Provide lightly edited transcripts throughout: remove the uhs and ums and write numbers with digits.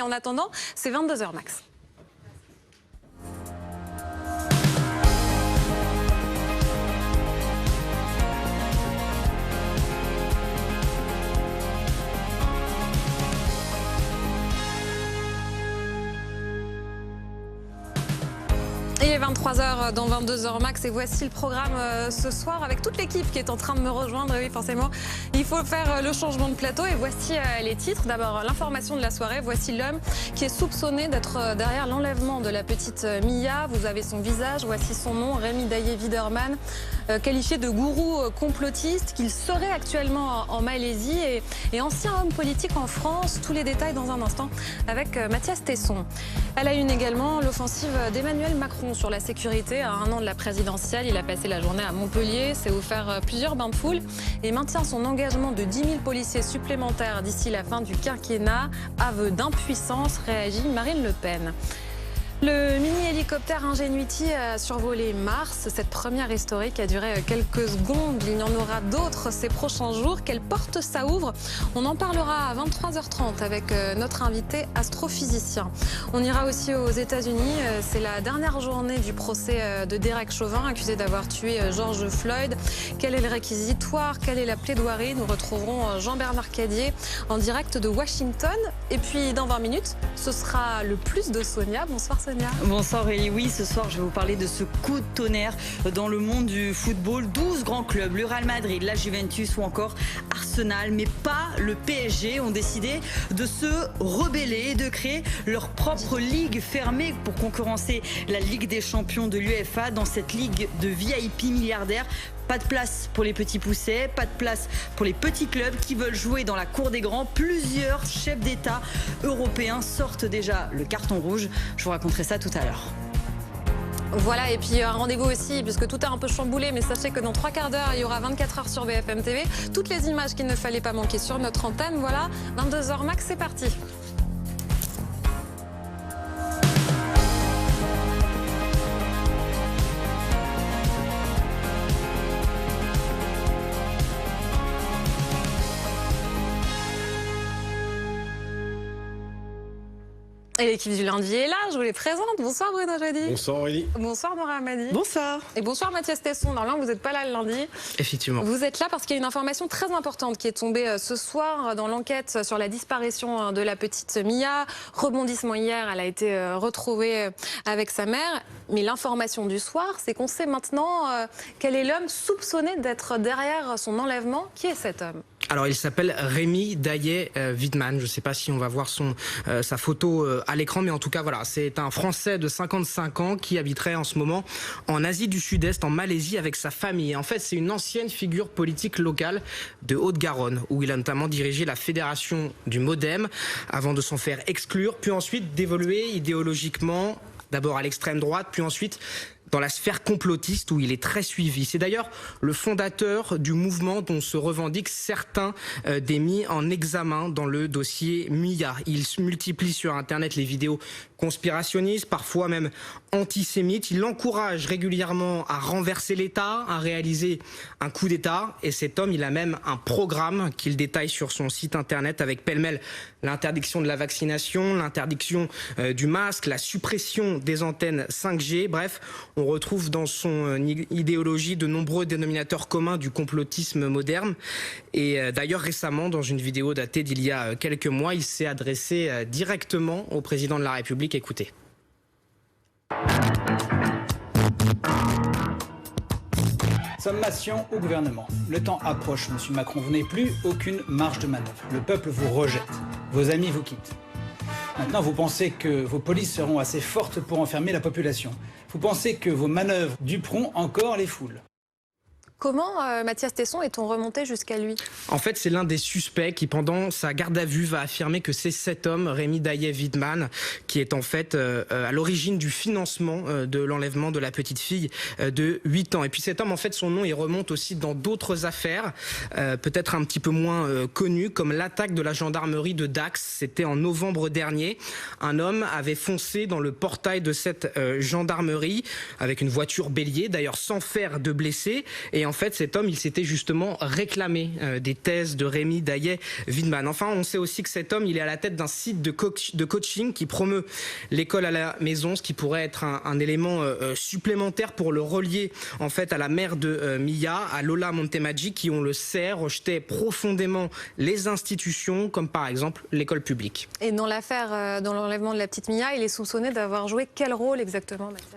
en attendant, c'est 22h max. Et 23h dans 22h max et voici le programme ce soir avec toute l'équipe qui est en train de me rejoindre. Et oui, forcément, il faut faire le changement de plateau et voici les titres. D'abord, l'information de la soirée. Voici l'homme qui est soupçonné d'être derrière l'enlèvement de la petite Mia. Vous avez son visage, voici son nom, Rémi Daillé-Widerman, qualifié de gourou complotiste, qu'il serait actuellement en Malaisie et ancien homme politique en France. Tous les détails dans un instant avec Mathias Tesson. À la une également, l'offensive d'Emmanuel Macron sur la sécurité. À 1 an de la présidentielle, il a passé la journée à Montpellier, s'est offert plusieurs bains de foule et maintient son engagement de 10 000 policiers supplémentaires d'ici la fin du quinquennat. Aveu d'impuissance, réagit Marine Le Pen. Le mini-hélicoptère Ingenuity a survolé Mars. Cette première historique a duré quelques secondes. Il y en aura d'autres ces prochains jours. Quelle porte ça ouvre? On en parlera à 23h30 avec notre invité astrophysicien. On ira aussi aux États-Unis. C'est la dernière journée du procès de Derek Chauvin, accusé d'avoir tué George Floyd. Quel est le réquisitoire? Quelle est la plaidoirie? Nous retrouverons Jean-Bernard Cadier en direct de Washington. Et puis dans 20 minutes, ce sera le plus de Sonia. Bonsoir Sonia. Bonsoir Aurélie, oui, ce soir je vais vous parler de ce coup de tonnerre dans le monde du football. 12 grands clubs, le Real Madrid, la Juventus ou encore Arsenal, mais pas le PSG, ont décidé de se rebeller et de créer leur propre ligue fermée pour concurrencer la Ligue des champions de l'UEFA. Dans cette ligue de VIP milliardaires, pas de place pour les petits poussets, pas de place pour les petits clubs qui veulent jouer dans la cour des grands. Plusieurs chefs d'État européens sortent déjà le carton rouge. Je vous raconterai ça tout à l'heure. Voilà, et puis un rendez-vous aussi, puisque tout est un peu chamboulé, mais sachez que dans 3 quarts d'heure, il y aura 24 heures sur BFM TV. Toutes les images qu'il ne fallait pas manquer sur notre antenne. Voilà, 22h max, c'est parti. Et l'équipe du lundi est là, je vous les présente. Bonsoir Bruno Jeudi. Bonsoir Aurélie. Bonsoir Nora Hamadi. Bonsoir. Et bonsoir Mathias Tesson. Normalement, vous n'êtes pas là le lundi. Effectivement. Vous êtes là parce qu'il y a une information très importante qui est tombée ce soir dans l'enquête sur la disparition de la petite Mia. Rebondissement hier, elle a été retrouvée avec sa mère. Mais l'information du soir, c'est qu'on sait maintenant quel est l'homme soupçonné d'être derrière son enlèvement. Qui est cet homme ? Alors il s'appelle Rémi Daillé-Widerman. Je ne sais pas si on va voir sa photo à l'écran, mais en tout cas voilà, c'est un Français de 55 ans qui habiterait en ce moment en Asie du Sud-Est, en Malaisie, avec sa famille. Et en fait, c'est une ancienne figure politique locale de Haute-Garonne, où il a notamment dirigé la fédération du MoDem avant de s'en faire exclure, puis ensuite d'évoluer idéologiquement, d'abord à l'extrême droite, puis ensuite dans la sphère complotiste où il est très suivi. C'est d'ailleurs le fondateur du mouvement dont se revendiquent certains des mis en examen dans le dossier Mia. Il multiplie sur Internet les vidéos conspirationnistes, parfois même antisémites. Il encourage régulièrement à renverser l'État, à réaliser un coup d'État. Et cet homme, il a même un programme qu'il détaille sur son site Internet avec pêle-mêle l'interdiction de la vaccination, l'interdiction du masque, la suppression des antennes 5G. Bref, on retrouve dans son idéologie de nombreux dénominateurs communs du complotisme moderne. Et d'ailleurs, récemment, dans une vidéo datée d'il y a quelques mois, il s'est adressé directement au président de la République. Écoutez. Sommation au gouvernement. Le temps approche, monsieur Macron. Vous n'avez plus aucune marge de manœuvre. Le peuple vous rejette. Vos amis vous quittent. Maintenant, vous pensez que vos polices seront assez fortes pour enfermer la population. Vous pensez que vos manœuvres duperont encore les foules. Comment, Mathias Tesson, est-on remonté jusqu'à lui? En fait, c'est l'un des suspects qui, pendant sa garde à vue, va affirmer que c'est cet homme, Rémi Daillé-Widerman, qui est en fait à l'origine du financement de l'enlèvement de la petite fille de 8 ans. Et puis cet homme, en fait, son nom, il remonte aussi dans d'autres affaires, peut-être un petit peu moins connues, comme l'attaque de la gendarmerie de Dax. C'était en novembre dernier. Un homme avait foncé dans le portail de cette gendarmerie avec une voiture bélier, d'ailleurs sans faire de blessés. Et en fait, cet homme, il s'était justement réclamé des thèses de Rémi Daillet-Wiedemann. Enfin, on sait aussi que cet homme, il est à la tête d'un site de coaching qui promeut l'école à la maison, ce qui pourrait être un élément supplémentaire pour le relier en fait à la mère de Mia, à Lola Montemaggi, qui, on le sait, rejetait profondément les institutions, comme par exemple l'école publique. Et dans l'affaire, dans l'enlèvement de la petite Mia, il est soupçonné d'avoir joué quel rôle exactement, Mathias?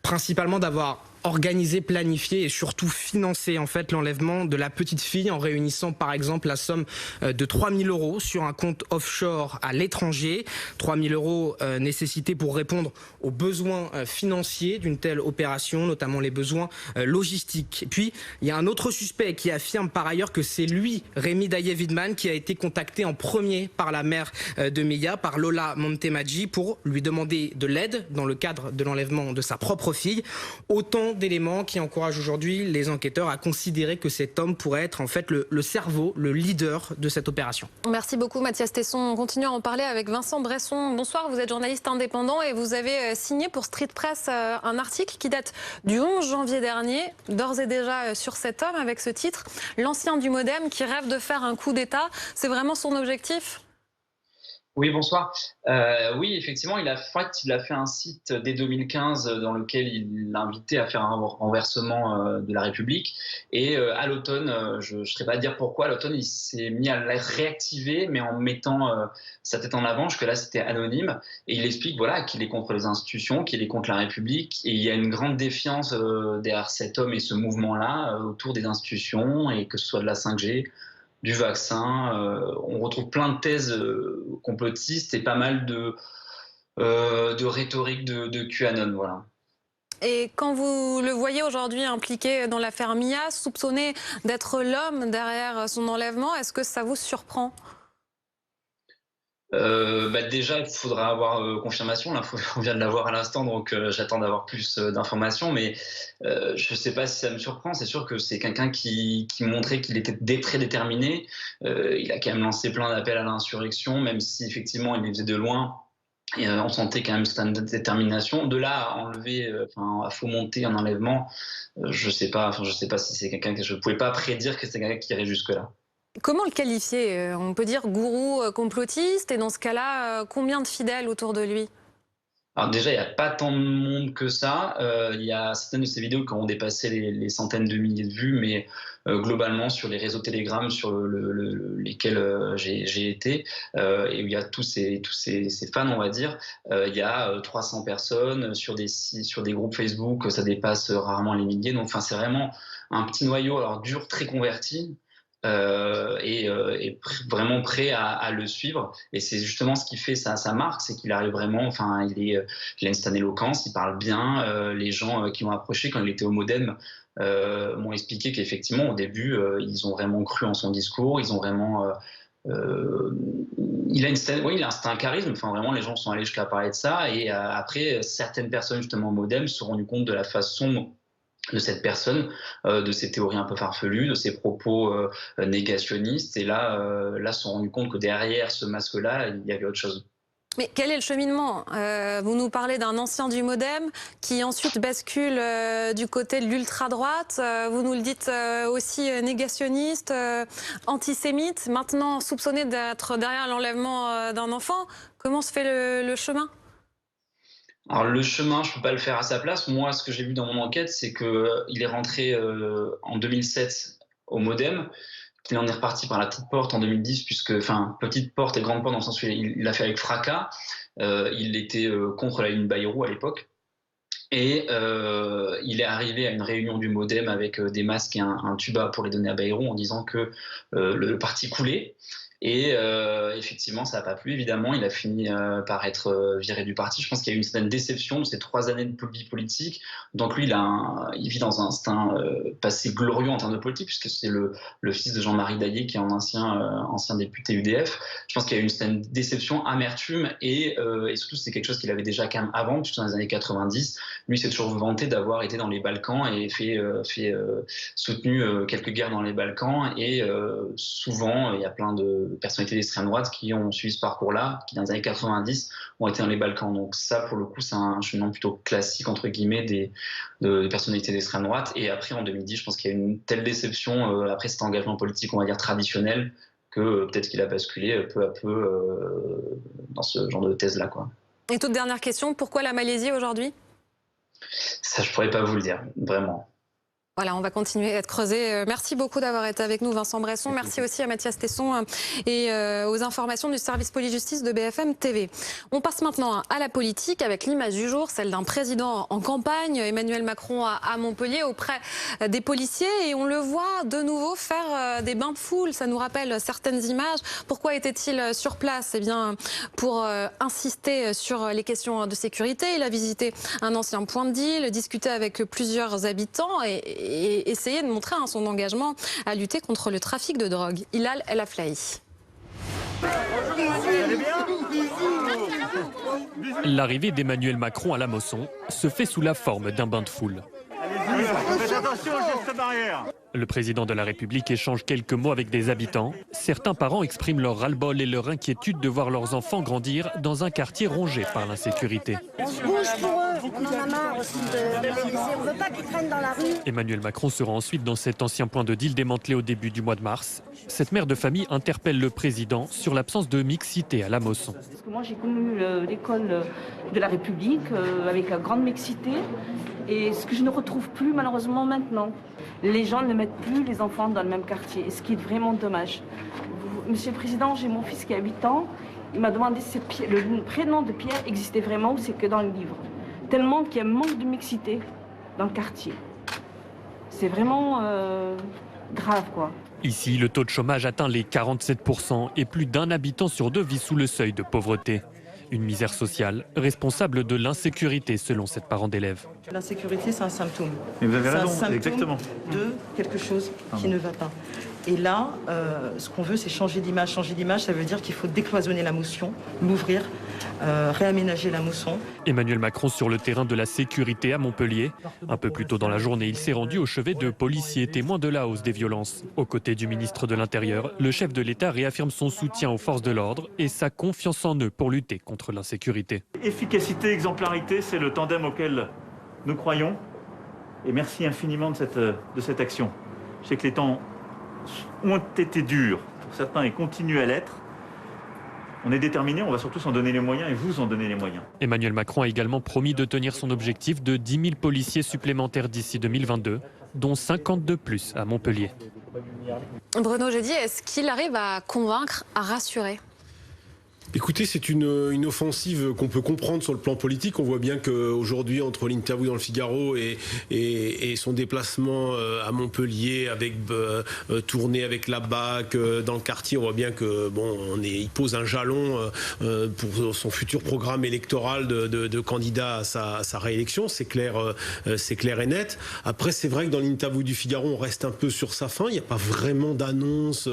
Principalement d'avoir organisé, planifié et surtout financé en fait l'enlèvement de la petite fille en réunissant par exemple la somme de 3 000 € sur un compte offshore à l'étranger. 3 000 € nécessités pour répondre aux besoins financiers d'une telle opération, notamment les besoins logistiques. Et puis il y a un autre suspect qui affirme par ailleurs que c'est lui, Rémi Daillet-Wiedemann, qui a été contacté en premier par la mère de Mia, par Lola Montemaggi, pour lui demander de l'aide dans le cadre de l'enlèvement de sa propre fille. Autant d'éléments qui encouragent aujourd'hui les enquêteurs à considérer que cet homme pourrait être en fait le cerveau, le leader de cette opération. Merci beaucoup Mathias Tesson. On continue à en parler avec Vincent Bresson. Bonsoir, vous êtes journaliste indépendant et vous avez signé pour Street Press un article qui date du 11 janvier dernier, d'ores et déjà sur cet homme avec ce titre « L'ancien du Modem qui rêve de faire un coup d'État ». C'est vraiment son objectif ? Oui, bonsoir. Oui, effectivement, il a fait un site dès 2015 dans lequel il invitait à faire un renversement de la République. Et à l'automne, je ne saurais pas dire pourquoi, à l'automne, il s'est mis à la réactiver, mais en mettant sa tête en avant, jusque là c'était anonyme. Et il explique voilà, qu'il est contre les institutions, qu'il est contre la République. Et il y a une grande défiance derrière cet homme et ce mouvement-là autour des institutions, et que ce soit de la 5G, du vaccin. On retrouve plein de thèses complotistes et pas mal de rhétorique de QAnon. Voilà. Et quand vous le voyez aujourd'hui impliqué dans l'affaire Mia, soupçonné d'être l'homme derrière son enlèvement, est-ce que ça vous surprend ? Déjà, il faudra avoir confirmation. Là, on vient de l'avoir à l'instant, donc j'attends d'avoir plus d'informations. Mais je ne sais pas si ça me surprend. C'est sûr que c'est quelqu'un qui montrait qu'il était très déterminé. Il a quand même lancé plein d'appels à l'insurrection, même si effectivement il les faisait de loin. Et on sentait quand même cette détermination. De là à enlever, à fomenter un enlèvement, je sais pas si c'est quelqu'un que je ne pouvais pas prédire que c'était quelqu'un qui irait jusque-là. Comment le qualifier ? On peut dire gourou complotiste, et dans ce cas-là, combien de fidèles autour de lui ? Alors déjà, il n'y a pas tant de monde que ça. Il y a certaines de ces vidéos qui ont dépassé les centaines de milliers de vues, mais globalement sur les réseaux Telegram sur lesquels j'ai été, et où il y a tous ces fans, on va dire, il y a 300 personnes sur des groupes Facebook, ça dépasse rarement les milliers. Donc, c'est vraiment un petit noyau, alors dur, très converti. Et vraiment prêt à le suivre, et c'est justement ce qui fait sa marque, c'est qu'il arrive vraiment, il a une certaine éloquence, il parle bien, les gens qui l'ont approché quand il était au Modem m'ont expliqué qu'effectivement au début ils ont vraiment cru en son discours, ils ont vraiment il a un charisme, vraiment les gens sont allés jusqu'à parler de ça, et après certaines personnes justement au Modem se sont rendues compte de la façon de cette personne, de ses théories un peu farfelues, de ses propos négationnistes, et là se sont rendus compte que derrière ce masque-là, il y avait autre chose. Mais quel est le cheminement ? Vous nous parlez d'un ancien du Modem qui ensuite bascule du côté de l'ultra-droite. Vous nous le dites aussi négationniste, antisémite, maintenant soupçonné d'être derrière l'enlèvement d'un enfant. Comment se fait le chemin ? Alors le chemin, je ne peux pas le faire à sa place. Moi, ce que j'ai vu dans mon enquête, c'est qu'il est rentré en 2007 au Modem, qu'il en est reparti par la petite porte en 2010, petite porte et grande porte dans le sens où il l'a fait avec fracas. Il était contre la ligne Bayrou à l'époque. Et il est arrivé à une réunion du Modem avec des masques et un tuba pour les donner à Bayrou en disant que le parti coulait. Et effectivement, ça n'a pas plu, évidemment. Il a fini par être viré du parti. Je pense qu'il y a eu une certaine déception de ces 3 années de vie politique. Donc lui, il vit dans un passé glorieux en termes de politique, puisque c'est le fils de Jean-Marie Daillet, qui est un ancien député UDF. Je pense qu'il y a eu une certaine déception, amertume, et surtout, c'est quelque chose qu'il avait déjà quand même avant, puisque dans les années 90, lui s'est toujours vanté d'avoir été dans les Balkans et soutenu quelques guerres dans les Balkans. Et souvent, il y a plein de personnalités d'extrême droite qui ont suivi ce parcours-là, qui dans les années 90 ont été dans les Balkans. Donc ça, pour le coup, c'est un cheminement plutôt classique, entre guillemets, de personnalités d'extrême droite. Et après, en 2010, je pense qu'il y a une telle déception après cet engagement politique, on va dire, traditionnel, que peut-être qu'il a basculé peu à peu dans ce genre de thèse-là, quoi. Et toute dernière question, pourquoi la Malaisie aujourd'hui? Ça, je pourrais pas vous le dire, vraiment. Voilà, on va continuer à être creusé. Merci beaucoup d'avoir été avec nous, Vincent Bresson. Merci aussi à Mathias Tesson et aux informations du service police-justice de BFM TV. On passe maintenant à la politique avec l'image du jour, celle d'un président en campagne, Emmanuel Macron à Montpellier, auprès des policiers. Et on le voit de nouveau faire des bains de foule. Ça nous rappelle certaines images. Pourquoi était-il sur place? Eh bien, pour insister sur les questions de sécurité. Il a visité un ancien point de deal, discuté avec plusieurs habitants et essayer de montrer son engagement à lutter contre le trafic de drogue. Hilal El Aflahi. L'arrivée d'Emmanuel Macron à la Mosson se fait sous la forme d'un bain de foule. Faites attention aux gestes barrières. Le président de la République échange quelques mots avec des habitants. Certains parents expriment leur ras-le-bol et leur inquiétude de voir leurs enfants grandir dans un quartier rongé par l'insécurité. On se bouge pour eux, on en a marre aussi de les laisser. On ne veut pas qu'ils traînent dans la rue. Emmanuel Macron sera ensuite dans cet ancien point de deal démantelé au début du mois de mars. Cette mère de famille interpelle le président sur l'absence de mixité à la Mosson. Parce que moi j'ai connu l'école de la République avec la grande mixité et ce que je ne retrouve plus malheureusement maintenant. Les gens ne mettent plus les enfants dans le même quartier, ce qui est vraiment dommage. Monsieur le Président, j'ai mon fils qui a 8 ans. Il m'a demandé si le prénom de Pierre existait vraiment ou c'est que dans le livre. Tellement qu'il y a un manque de mixité dans le quartier. C'est vraiment grave, quoi. Ici, le taux de chômage atteint les 47% et plus d'un habitant sur deux vit sous le seuil de pauvreté. Une misère sociale responsable de l'insécurité selon cette parent d'élève. L'insécurité, c'est un symptôme. Et vous avez C'est un raison, symptôme exactement. de quelque chose qui ne va pas. Et là, ce qu'on veut, c'est changer d'image. Changer d'image, ça veut dire qu'il faut décloisonner la Mosson, l'ouvrir, réaménager la Mosson. Emmanuel Macron sur le terrain de la sécurité à Montpellier. Un peu plus tôt dans la journée, il s'est rendu au chevet de policiers témoins de la hausse des violences. Aux côtés du ministre de l'Intérieur, le chef de l'État réaffirme son soutien aux forces de l'ordre et sa confiance en eux pour lutter contre l'insécurité. Efficacité, exemplarité, c'est le tandem auquel nous croyons. Et merci infiniment de cette action. Je sais que les temps ont été durs pour certains et continuent à l'être. On est déterminés, on va surtout s'en donner les moyens et vous en donner les moyens. Emmanuel Macron a également promis de tenir son objectif de 10 000 policiers supplémentaires d'ici 2022, dont 50 de plus à Montpellier. Bruno Jeudi, est-ce qu'il arrive à convaincre, à rassurer? Écoutez, c'est une offensive qu'on peut comprendre sur le plan politique. On voit bien qu'aujourd'hui, entre l'interview dans le Figaro et son déplacement à Montpellier, avec tournée avec la BAC dans le quartier, on voit bien que il pose un jalon pour son futur programme électoral de candidat à sa réélection. C'est clair et net. Après, c'est vrai que dans l'interview du Figaro, on reste un peu sur sa faim. Il n'y a pas vraiment d'annonce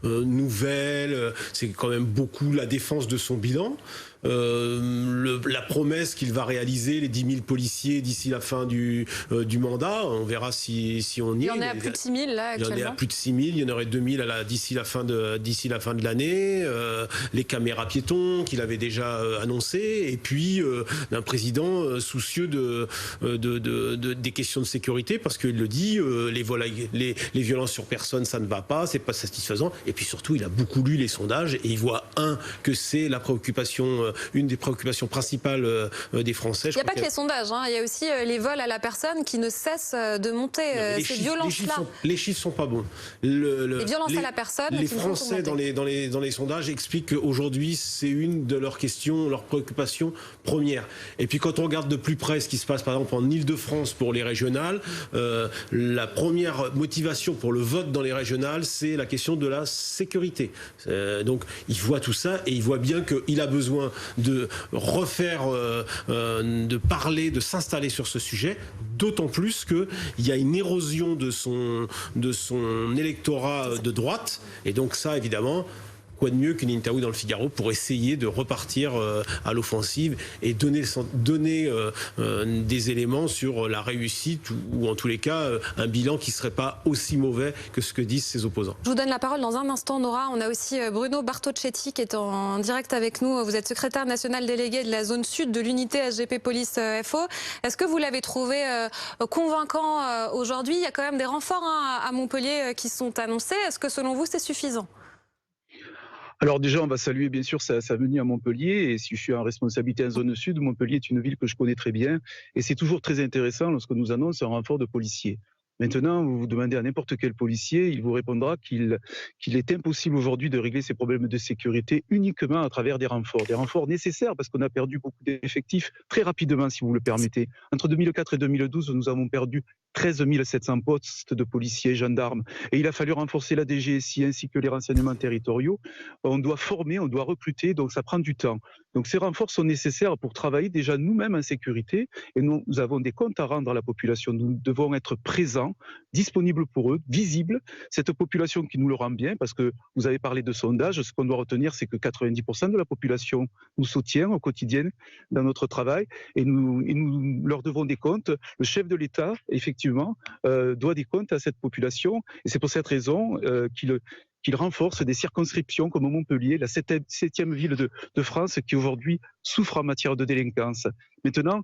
nouvelle. C'est quand même beaucoup la défense de son bilan. La promesse qu'il va réaliser, les 10 000 policiers d'ici la fin du mandat, on verra si on y est. Il y en est à plus de 6 000 là actuellement. Il y en est à plus de 6 000, il y en aurait 2 000 d'ici la fin de l'année. Les caméras piétons qu'il avait déjà annoncées, et puis un président soucieux des questions de sécurité, parce qu'il le dit, les violences sur personne, ça ne va pas, c'est pas satisfaisant. Et puis surtout, il a beaucoup lu les sondages et il voit que c'est la préoccupation. Une des préoccupations principales des Français. Il n'y a pas que les sondages, il y a aussi les vols à la personne qui ne cessent de monter. Ces violences-là. Les chiffres sont pas bons. Les violences à la personne. Les Français dans les sondages expliquent qu'aujourd'hui c'est une de leurs questions, leurs préoccupations premières. Et puis quand on regarde de plus près ce qui se passe par exemple en Île-de-France pour les régionales, la première motivation pour le vote dans les régionales, c'est la question de la sécurité. Donc il voit tout ça et il voit bien qu'il a besoin de refaire, de parler, de s'installer sur ce sujet, d'autant plus qu'il y a une érosion de son électorat de droite, et donc ça évidemment, quoi de mieux qu'une interview dans le Figaro pour essayer de repartir à l'offensive et donner des éléments sur la réussite ou en tous les cas un bilan qui ne serait pas aussi mauvais que ce que disent ses opposants. Je vous donne la parole dans un instant, Nora. On a aussi Bruno Bartocchetti qui est en direct avec nous. Vous êtes secrétaire national délégué de la zone sud de l'unité SGP Police FO. Est-ce que vous l'avez trouvé convaincant aujourd'hui? Il y a quand même des renforts à Montpellier qui sont annoncés. Est-ce que selon vous c'est suffisant? Alors déjà, on va saluer bien sûr sa venue à Montpellier. Et si je suis en responsabilité en zone sud, Montpellier est une ville que je connais très bien. Et c'est toujours très intéressant lorsque nous annonce un renfort de policiers. Maintenant, vous demandez à n'importe quel policier, il vous répondra qu'il est impossible aujourd'hui de régler ces problèmes de sécurité uniquement à travers des renforts nécessaires parce qu'on a perdu beaucoup d'effectifs très rapidement, si vous le permettez. Entre 2004 et 2012, nous avons perdu 13 700 postes de policiers et gendarmes. Et il a fallu renforcer la DGSI ainsi que les renseignements territoriaux. On doit former, on doit recruter, donc ça prend du temps. Donc ces renforts sont nécessaires pour travailler déjà nous-mêmes en sécurité. Et nous avons des comptes à rendre à la population. Nous devons être présents, disponibles pour eux, visibles. Cette population qui nous le rend bien, parce que vous avez parlé de sondage, ce qu'on doit retenir, c'est que 90% de la population nous soutient au quotidien dans notre travail. Et nous leur devons des comptes. Le chef de l'État, effectivement, doit des comptes à cette population. Et c'est pour cette raison qu'il renforce des circonscriptions comme Montpellier, la septième ville de France qui aujourd'hui souffre en matière de délinquance. Maintenant,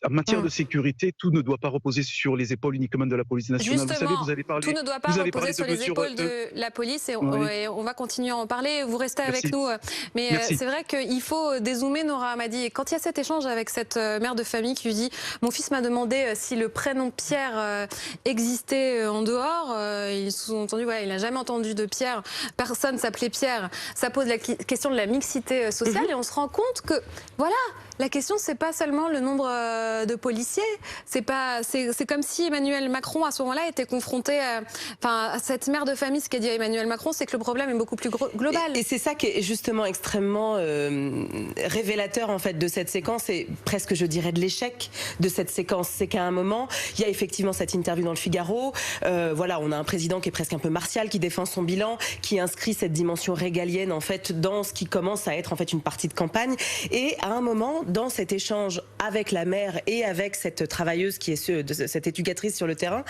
en matière de sécurité, tout ne doit pas reposer sur les épaules uniquement de la police nationale. Justement, vous avez parlé, tout ne doit pas reposer sur les épaules de la police et on va continuer à en parler. Vous restez avec nous. Mais c'est vrai qu'il faut dézoomer, Nora Hamadi. Et quand il y a cet échange avec cette mère de famille qui lui dit « Mon fils m'a demandé si le prénom Pierre existait en dehors. » Il sous-entendu, il n'a jamais entendu de Pierre. Personne s'appelait Pierre. Ça pose la question de la mixité sociale et on se rend compte que, voilà, la question, c'est pas seulement le nombre de policiers. C'est comme si Emmanuel Macron, à ce moment-là, était confronté à cette mère de famille. Ce qu'a dit Emmanuel Macron, c'est que le problème est beaucoup plus global. Et c'est ça qui est justement extrêmement révélateur en fait de cette séquence et presque, je dirais, de l'échec de cette séquence. C'est qu'à un moment, il y a effectivement cette interview dans le Figaro. Voilà, on a un président qui est presque un peu martial, qui défend son bilan, qui inscrit cette dimension régalienne en fait dans ce qui commence à être en fait une partie de campagne. Et à un moment, dans cet échange avec la mère et avec cette travailleuse qui est cette éducatrice sur le terrain,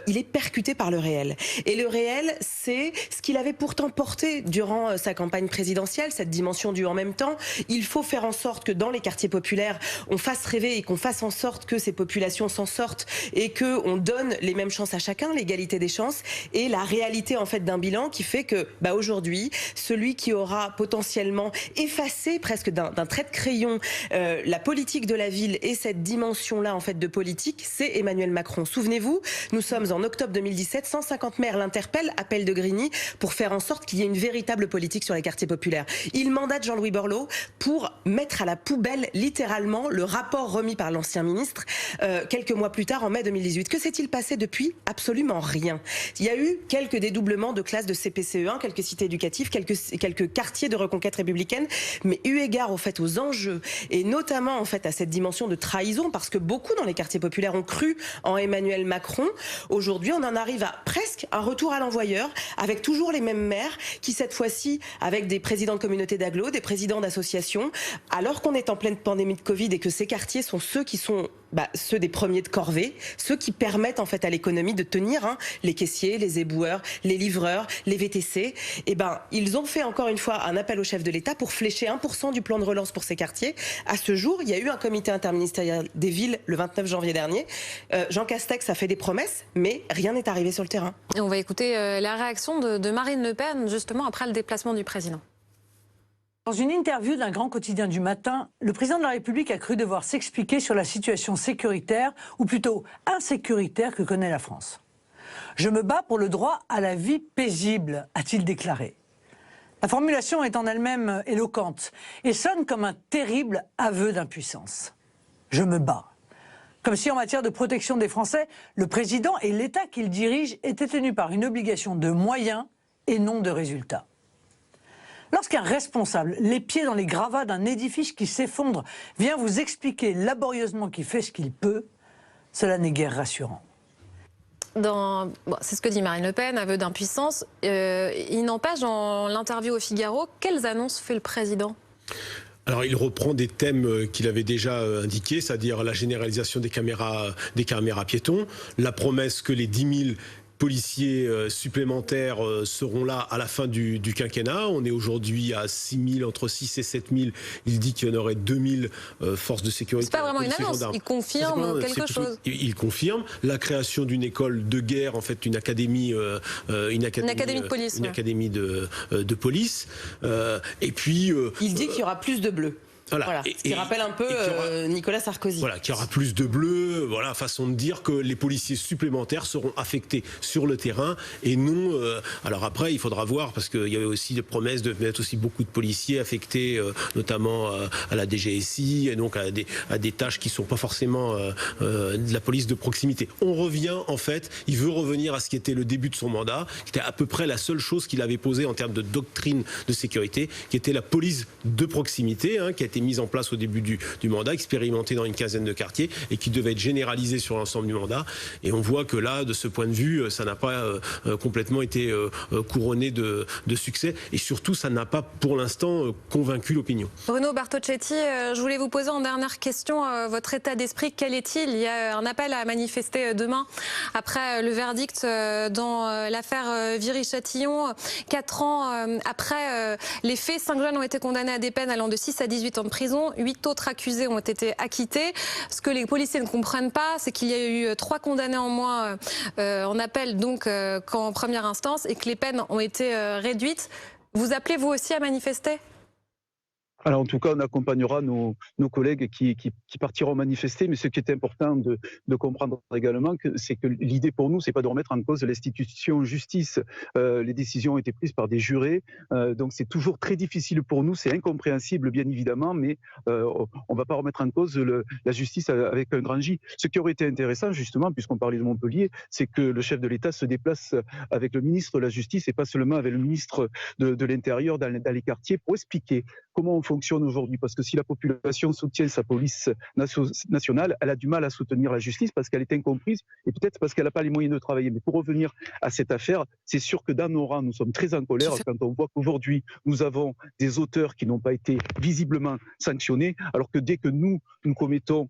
il est percuté par le réel. Et le réel, c'est ce qu'il avait pourtant porté durant sa campagne présidentielle, cette dimension du en même temps. Il faut faire en sorte que dans les quartiers populaires, on fasse rêver et qu'on fasse en sorte que ces populations s'en sortent et qu'on donne les mêmes chances à chacun, l'égalité des chances et la réalité en fait d'un bilan qui fait que aujourd'hui, celui qui aura potentiellement effacé presque d'un trait de crayon la politique de la ville et cette dimension-là en fait de politique, c'est Emmanuel Macron. Souvenez-vous, nous sommes en octobre 2017, 150 maires l'interpellent, appel de Grigny, pour faire en sorte qu'il y ait une véritable politique sur les quartiers populaires. Il mandate Jean-Louis Borloo pour mettre à la poubelle littéralement le rapport remis par l'ancien ministre quelques mois plus tard en mai 2018. Que s'est-il passé depuis? Absolument rien. Il y a eu quelques dédoublements de classes de CPCE1, quelques cités éducatives, quelques quartiers de reconquête républicaine, mais eu égard au fait aux enjeux et notamment en fait à cette dimension de trahison, parce que beaucoup dans les quartiers populaires ont cru en Emmanuel Macron. Aujourd'hui, on en arrive à presque un retour à l'envoyeur, avec toujours les mêmes maires, qui cette fois-ci, avec des présidents de communautés d'agglo, des présidents d'associations, alors qu'on est en pleine pandémie de Covid et que ces quartiers sont ceux qui sont ceux des premiers de corvée, ceux qui permettent en fait à l'économie de tenir, les caissiers, les éboueurs, les livreurs, les VTC. Ils ont fait encore une fois un appel au chef de l'État pour flécher 1% du plan de relance pour ces quartiers. À ce jour, il y a eu un comité interministériel des villes le 29 janvier dernier. Jean Castex a fait des promesses, mais rien n'est arrivé sur le terrain. Et on va écouter la réaction de Marine Le Pen, justement, après le déplacement du président. Dans une interview d'un grand quotidien du matin, le président de la République a cru devoir s'expliquer sur la situation sécuritaire, ou plutôt insécuritaire, que connaît la France. « Je me bats pour le droit à la vie paisible », a-t-il déclaré. La formulation est en elle-même éloquente et sonne comme un terrible aveu d'impuissance. « Je me bats ». Comme si en matière de protection des Français, le président et l'État qu'il dirige étaient tenus par une obligation de moyens et non de résultats. Lorsqu'un responsable, les pieds dans les gravats d'un édifice qui s'effondre, vient vous expliquer laborieusement qu'il fait ce qu'il peut, cela n'est guère rassurant. c'est ce que dit Marine Le Pen, aveu d'impuissance. Il n'empêche, dans l'interview au Figaro, quelles annonces fait le président ? Alors il reprend des thèmes qu'il avait déjà indiqués, c'est-à-dire la généralisation des caméras piétons, la promesse que les 10 000 policiers supplémentaires seront là à la fin du quinquennat. On est aujourd'hui à 6 000, entre 6 et 7 000. Il dit qu'il y en aurait 2 000 forces de sécurité. C'est pas vraiment une annonce, il confirme quelque chose. Il confirme la création d'une école de guerre, en fait une académie de police. Une académie de police. Et puis... il dit qu'il y aura plus de bleus. Voilà. Ce qui rappelle un peu Nicolas Sarkozy. Voilà, qu'il y aura plus de bleus, voilà, façon de dire que les policiers supplémentaires seront affectés sur le terrain et non... alors après, il faudra voir, parce qu'il y avait aussi des promesses de mettre aussi beaucoup de policiers affectés, notamment à la DGSI, et donc à des tâches qui ne sont pas forcément de la police de proximité. On revient, en fait, il veut revenir à ce qui était le début de son mandat, qui était à peu près la seule chose qu'il avait posée en termes de doctrine de sécurité, qui était la police de proximité, qui a été mise en place au début du mandat, expérimentée dans une quinzaine de quartiers et qui devait être généralisée sur l'ensemble du mandat. Et on voit que là, de ce point de vue, ça n'a pas complètement été couronné de succès et surtout, ça n'a pas pour l'instant convaincu l'opinion. Bruno Bartocchetti, je voulais vous poser en dernière question votre état d'esprit. Quel est-il ? Il y a un appel à manifester demain après le verdict dans l'affaire Viry-Châtillon. 4 ans après les faits, 5 jeunes ont été condamnés à des peines allant de 6 à 18 ans de prison. 8 autres accusés ont été acquittés. Ce que les policiers ne comprennent pas, c'est qu'il y a eu 3 condamnés en moins en appel donc qu'en première instance et que les peines ont été réduites. Vous appelez vous aussi à manifester ? Alors en tout cas, on accompagnera nos collègues qui partiront manifester, mais ce qui est important de comprendre également, c'est que l'idée pour nous, c'est pas de remettre en cause l'institution justice. Les décisions ont été prises par des jurés, donc c'est toujours très difficile pour nous, c'est incompréhensible bien évidemment, mais on va pas remettre en cause la justice avec un grand J. Ce qui aurait été intéressant justement, puisqu'on parlait de Montpellier, c'est que le chef de l'État se déplace avec le ministre de la Justice et pas seulement avec le ministre de l'Intérieur dans les quartiers pour expliquer comment on fonctionne aujourd'hui. Parce que si la population soutient sa police nationale, elle a du mal à soutenir la justice parce qu'elle est incomprise et peut-être parce qu'elle n'a pas les moyens de travailler. Mais pour revenir à cette affaire, c'est sûr que dans nos rangs, nous sommes très en colère quand on voit qu'aujourd'hui, nous avons des auteurs qui n'ont pas été visiblement sanctionnés, alors que dès que nous commettons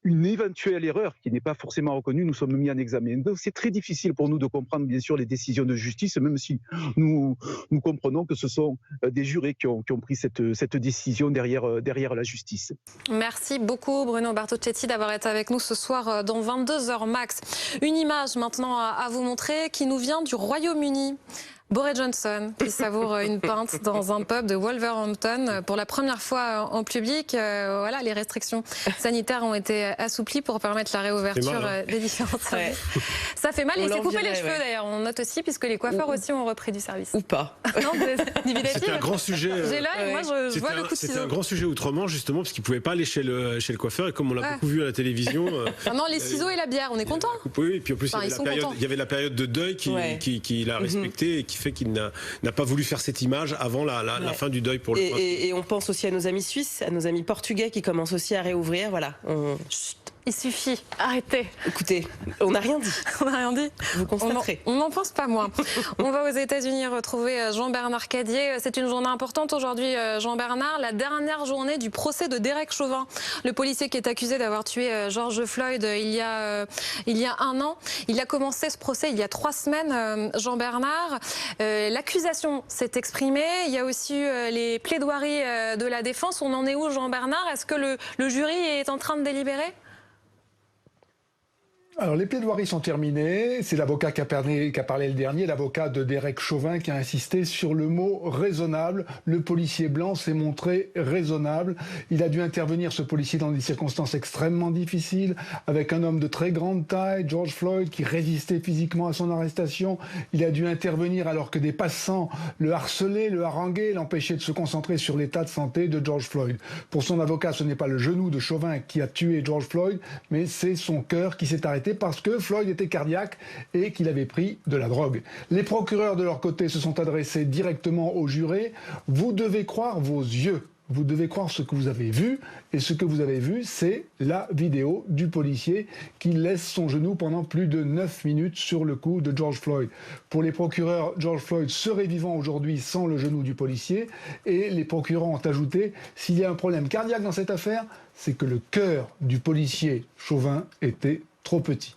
une éventuelle erreur qui n'est pas forcément reconnue, nous sommes mis en examen. Donc c'est très difficile pour nous de comprendre bien sûr les décisions de justice, même si nous comprenons que ce sont des jurés qui ont pris cette décision derrière la justice. Merci beaucoup Bruno Bartocchetti d'avoir été avec nous ce soir dans 22h max. Une image maintenant à vous montrer qui nous vient du Royaume-Uni. Boris Johnson qui savoure une pinte dans un pub de Wolverhampton pour la première fois en public. Voilà, les restrictions sanitaires ont été assouplies pour permettre la réouverture des différentes services. Ça fait mal, il s'est coupé les cheveux d'ailleurs. On note aussi puisque les coiffeurs aussi ont repris du service. Ou pas. Non, c'était un grand sujet. J'ai l'œil, moi je vois le coup de ciseau. C'était un grand sujet outre-Manche justement parce qu'il ne pouvait pas aller chez le coiffeur et comme on l'a beaucoup vu à la télévision. Non, les ciseaux et la bière, on est content. Oui, et puis en plus il y avait la période de deuil qu'il a respectée et qui fait qu'il n'a pas voulu faire cette image avant la fin du deuil pour le prince. Et on pense aussi à nos amis suisses, à nos amis portugais qui commencent aussi à réouvrir. Voilà. Il suffit, arrêtez. Écoutez, on n'a rien dit. On n'a rien dit. Vous constaterez. On n'en pense pas moins. On va aux États-Unis retrouver Jean-Bernard Cadier. C'est une journée importante aujourd'hui, Jean-Bernard. La dernière journée du procès de Derek Chauvin, le policier qui est accusé d'avoir tué George Floyd il y a 1 an. Il a commencé ce procès il y a 3 semaines, Jean-Bernard. L'accusation s'est exprimée. Il y a aussi les plaidoiries de la défense. On en est où, Jean-Bernard? Est-ce que le jury est en train de délibérer? Alors les plaidoiries sont terminées, c'est l'avocat qui a parlé le dernier, l'avocat de Derek Chauvin qui a insisté sur le mot raisonnable. Le policier blanc s'est montré raisonnable. Il a dû intervenir, ce policier, dans des circonstances extrêmement difficiles, avec un homme de très grande taille, George Floyd, qui résistait physiquement à son arrestation. Il a dû intervenir alors que des passants le harcelaient, le haranguaient, l'empêchaient de se concentrer sur l'état de santé de George Floyd. Pour son avocat, ce n'est pas le genou de Chauvin qui a tué George Floyd, mais c'est son cœur qui s'est arrêté parce que Floyd était cardiaque et qu'il avait pris de la drogue. Les procureurs de leur côté se sont adressés directement aux jurés. Vous devez croire vos yeux. vous devez croire ce que vous avez vu. Et ce que vous avez vu, c'est la vidéo du policier qui laisse son genou pendant plus de 9 minutes sur le cou de George Floyd. Pour les procureurs, George Floyd serait vivant aujourd'hui sans le genou du policier. Et les procureurs ont ajouté, s'il y a un problème cardiaque dans cette affaire, c'est que le cœur du policier Chauvin était trop petit.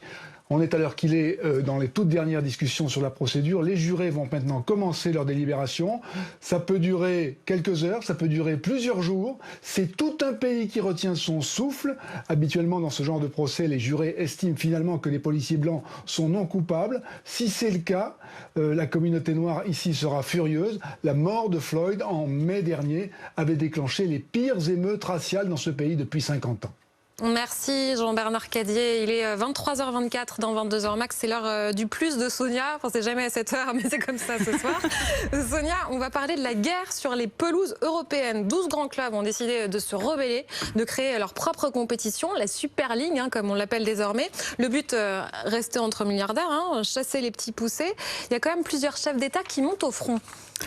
On est à l'heure qu'il est dans les toutes dernières discussions sur la procédure. Les jurés vont maintenant commencer leur délibération. Ça peut durer quelques heures, ça peut durer plusieurs jours. C'est tout un pays qui retient son souffle. Habituellement, dans ce genre de procès, les jurés estiment finalement que les policiers blancs sont non coupables. Si c'est le cas, la communauté noire ici sera furieuse. La mort de Floyd en mai dernier avait déclenché les pires émeutes raciales dans ce pays depuis 50 ans. Merci Jean-Bernard Cadier. Il est 23h24 dans 22h max. C'est l'heure du plus de Sonia. Enfin, c'est jamais à cette heure, mais c'est comme ça ce soir. Sonia, on va parler de la guerre sur les pelouses européennes. 12 grands clubs ont décidé de se rebeller, de créer leur propre compétition, la Super League, comme on l'appelle désormais. Le but, rester entre milliardaires, chasser les petits poussés. Il y a quand même plusieurs chefs d'État qui montent au front.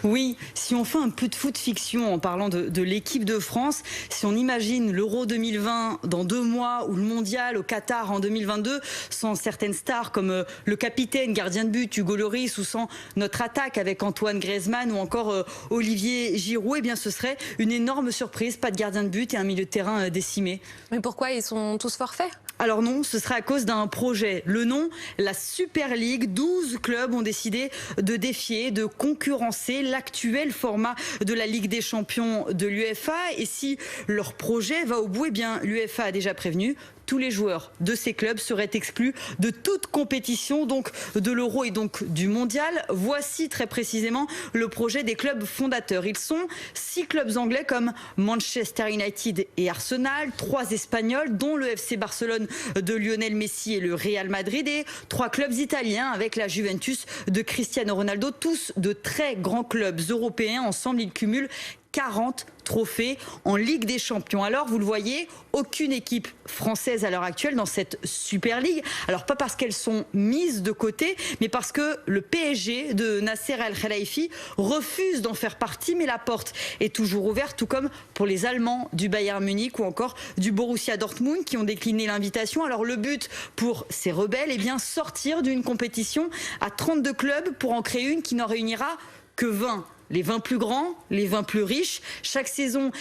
Oui, si on fait un peu de foot fiction en parlant de l'équipe de France, si on imagine l'Euro 2020 dans 2 mois ou le Mondial au Qatar en 2022 sans certaines stars comme le capitaine, gardien de but Hugo Lloris ou sans notre attaque avec Antoine Griezmann ou encore Olivier Giroud, eh bien ce serait une énorme surprise, pas de gardien de but et un milieu de terrain décimé. Mais pourquoi ils sont tous forfaits ? Alors non, ce serait à cause d'un projet. Le nom, la Super League. 12 clubs ont décidé de défier, de concurrencer l'actuel format de la Ligue des Champions de l'UEFA. Et si leur projet va au bout, eh bien l'UEFA a déjà prévenu. Tous les joueurs de ces clubs seraient exclus de toute compétition, donc de l'Euro et donc du Mondial. Voici très précisément le projet des clubs fondateurs. Ils sont 6 clubs anglais comme Manchester United et Arsenal, 3 espagnols dont le FC Barcelone de Lionel Messi et le Real Madrid et 3 clubs italiens avec la Juventus de Cristiano Ronaldo, tous de très grands clubs européens. Ensemble, ils cumulent 40 trophées en Ligue des Champions. Alors, vous le voyez, aucune équipe française à l'heure actuelle dans cette Super League. Alors, pas parce qu'elles sont mises de côté, mais parce que le PSG de Nasser Al-Khelaifi refuse d'en faire partie, mais la porte est toujours ouverte, tout comme pour les Allemands du Bayern Munich ou encore du Borussia Dortmund qui ont décliné l'invitation. Alors, le but pour ces rebelles, eh bien, sortir d'une compétition à 32 clubs pour en créer une qui n'en réunira que 20. Les 20 plus grands, les 20 plus riches. Chaque saison,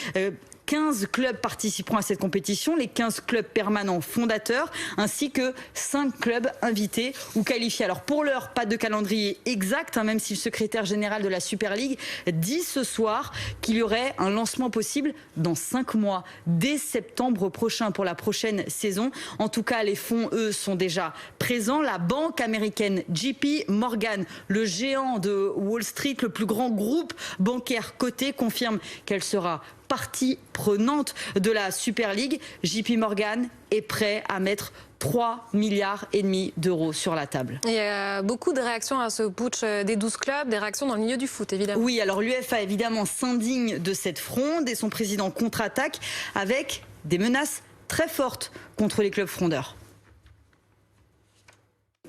15 clubs participeront à cette compétition, les 15 clubs permanents fondateurs, ainsi que 5 clubs invités ou qualifiés. Alors pour l'heure, pas de calendrier exact, même si le secrétaire général de la Super League dit ce soir qu'il y aurait un lancement possible dans 5 mois, dès septembre prochain pour la prochaine saison. En tout cas, les fonds, eux, sont déjà présents. La banque américaine JP Morgan, le géant de Wall Street, le plus grand groupe bancaire coté, confirme qu'elle sera partie prenante de la Super League. JP Morgan est prêt à mettre 3,5 milliards d'euros sur la table. Il y a beaucoup de réactions à ce putsch des 12 clubs, des réactions dans le milieu du foot, évidemment. Oui, alors l'UEFA, évidemment, s'indigne de cette fronde et son président contre-attaque avec des menaces très fortes contre les clubs frondeurs.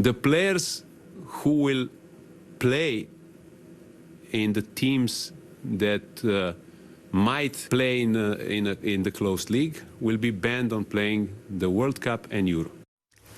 The players who will play in the teams that might play in the closed league will be banned on playing the World Cup and Euro.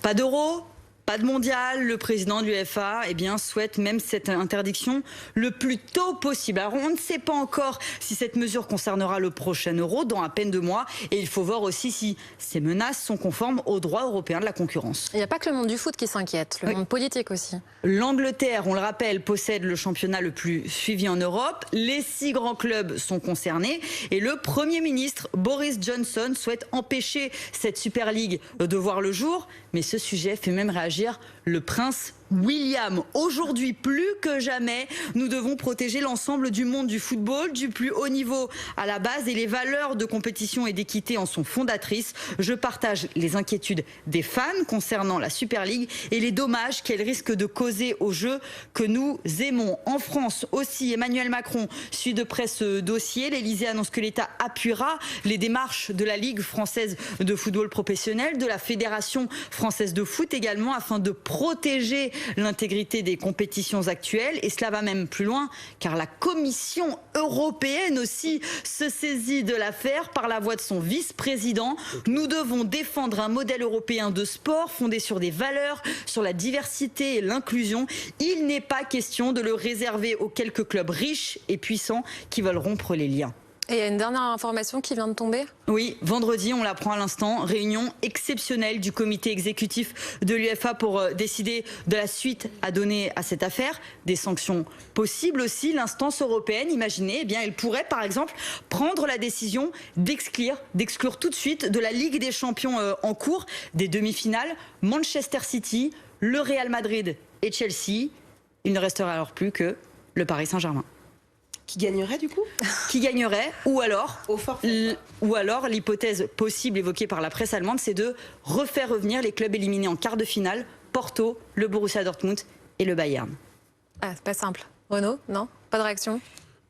Pas d'euro, pas de mondial. Le président de l'UEFA souhaite même cette interdiction le plus tôt possible. Alors on ne sait pas encore si cette mesure concernera le prochain Euro dans à peine 2 mois. Et il faut voir aussi si ces menaces sont conformes au droit européen de la concurrence. Il n'y a pas que le monde du foot qui s'inquiète, le monde politique aussi. L'Angleterre, on le rappelle, possède le championnat le plus suivi en Europe. Les 6 grands clubs sont concernés. Et le Premier ministre Boris Johnson souhaite empêcher cette Super League de voir le jour. Mais ce sujet fait même réagir le prince William. Aujourd'hui, plus que jamais, nous devons protéger l'ensemble du monde du football, du plus haut niveau à la base, et les valeurs de compétition et d'équité en sont fondatrices. Je partage les inquiétudes des fans concernant la Super League et les dommages qu'elle risque de causer aux jeux que nous aimons. En France aussi, Emmanuel Macron suit de près ce dossier. L'Élysée annonce que l'État appuiera les démarches de la Ligue française de football professionnel, de la Fédération française de foot également, afin de protéger l'intégrité des compétitions actuelles. Et cela va même plus loin, car la Commission européenne aussi se saisit de l'affaire par la voix de son vice-président. Nous devons défendre un modèle européen de sport fondé sur des valeurs, sur la diversité et l'inclusion. Il n'est pas question de le réserver aux quelques clubs riches et puissants qui veulent rompre les liens. Et il y a une dernière information qui vient de tomber. Oui, vendredi, on l'apprend à l'instant, réunion exceptionnelle du comité exécutif de l'UEFA pour décider de la suite à donner à cette affaire. Des sanctions possibles aussi. L'instance européenne, imaginez, eh bien, elle pourrait par exemple prendre la décision d'exclure tout de suite de la Ligue des Champions en cours des demi-finales Manchester City, le Real Madrid et Chelsea. Il ne restera alors plus que le Paris Saint-Germain. Qui gagnerait du coup? Qui gagnerait, ou alors l'hypothèse possible évoquée par la presse allemande, c'est de refaire revenir les clubs éliminés en quart de finale, Porto, le Borussia Dortmund et le Bayern. Ah, c'est pas simple. Renaud, non? Pas de réaction?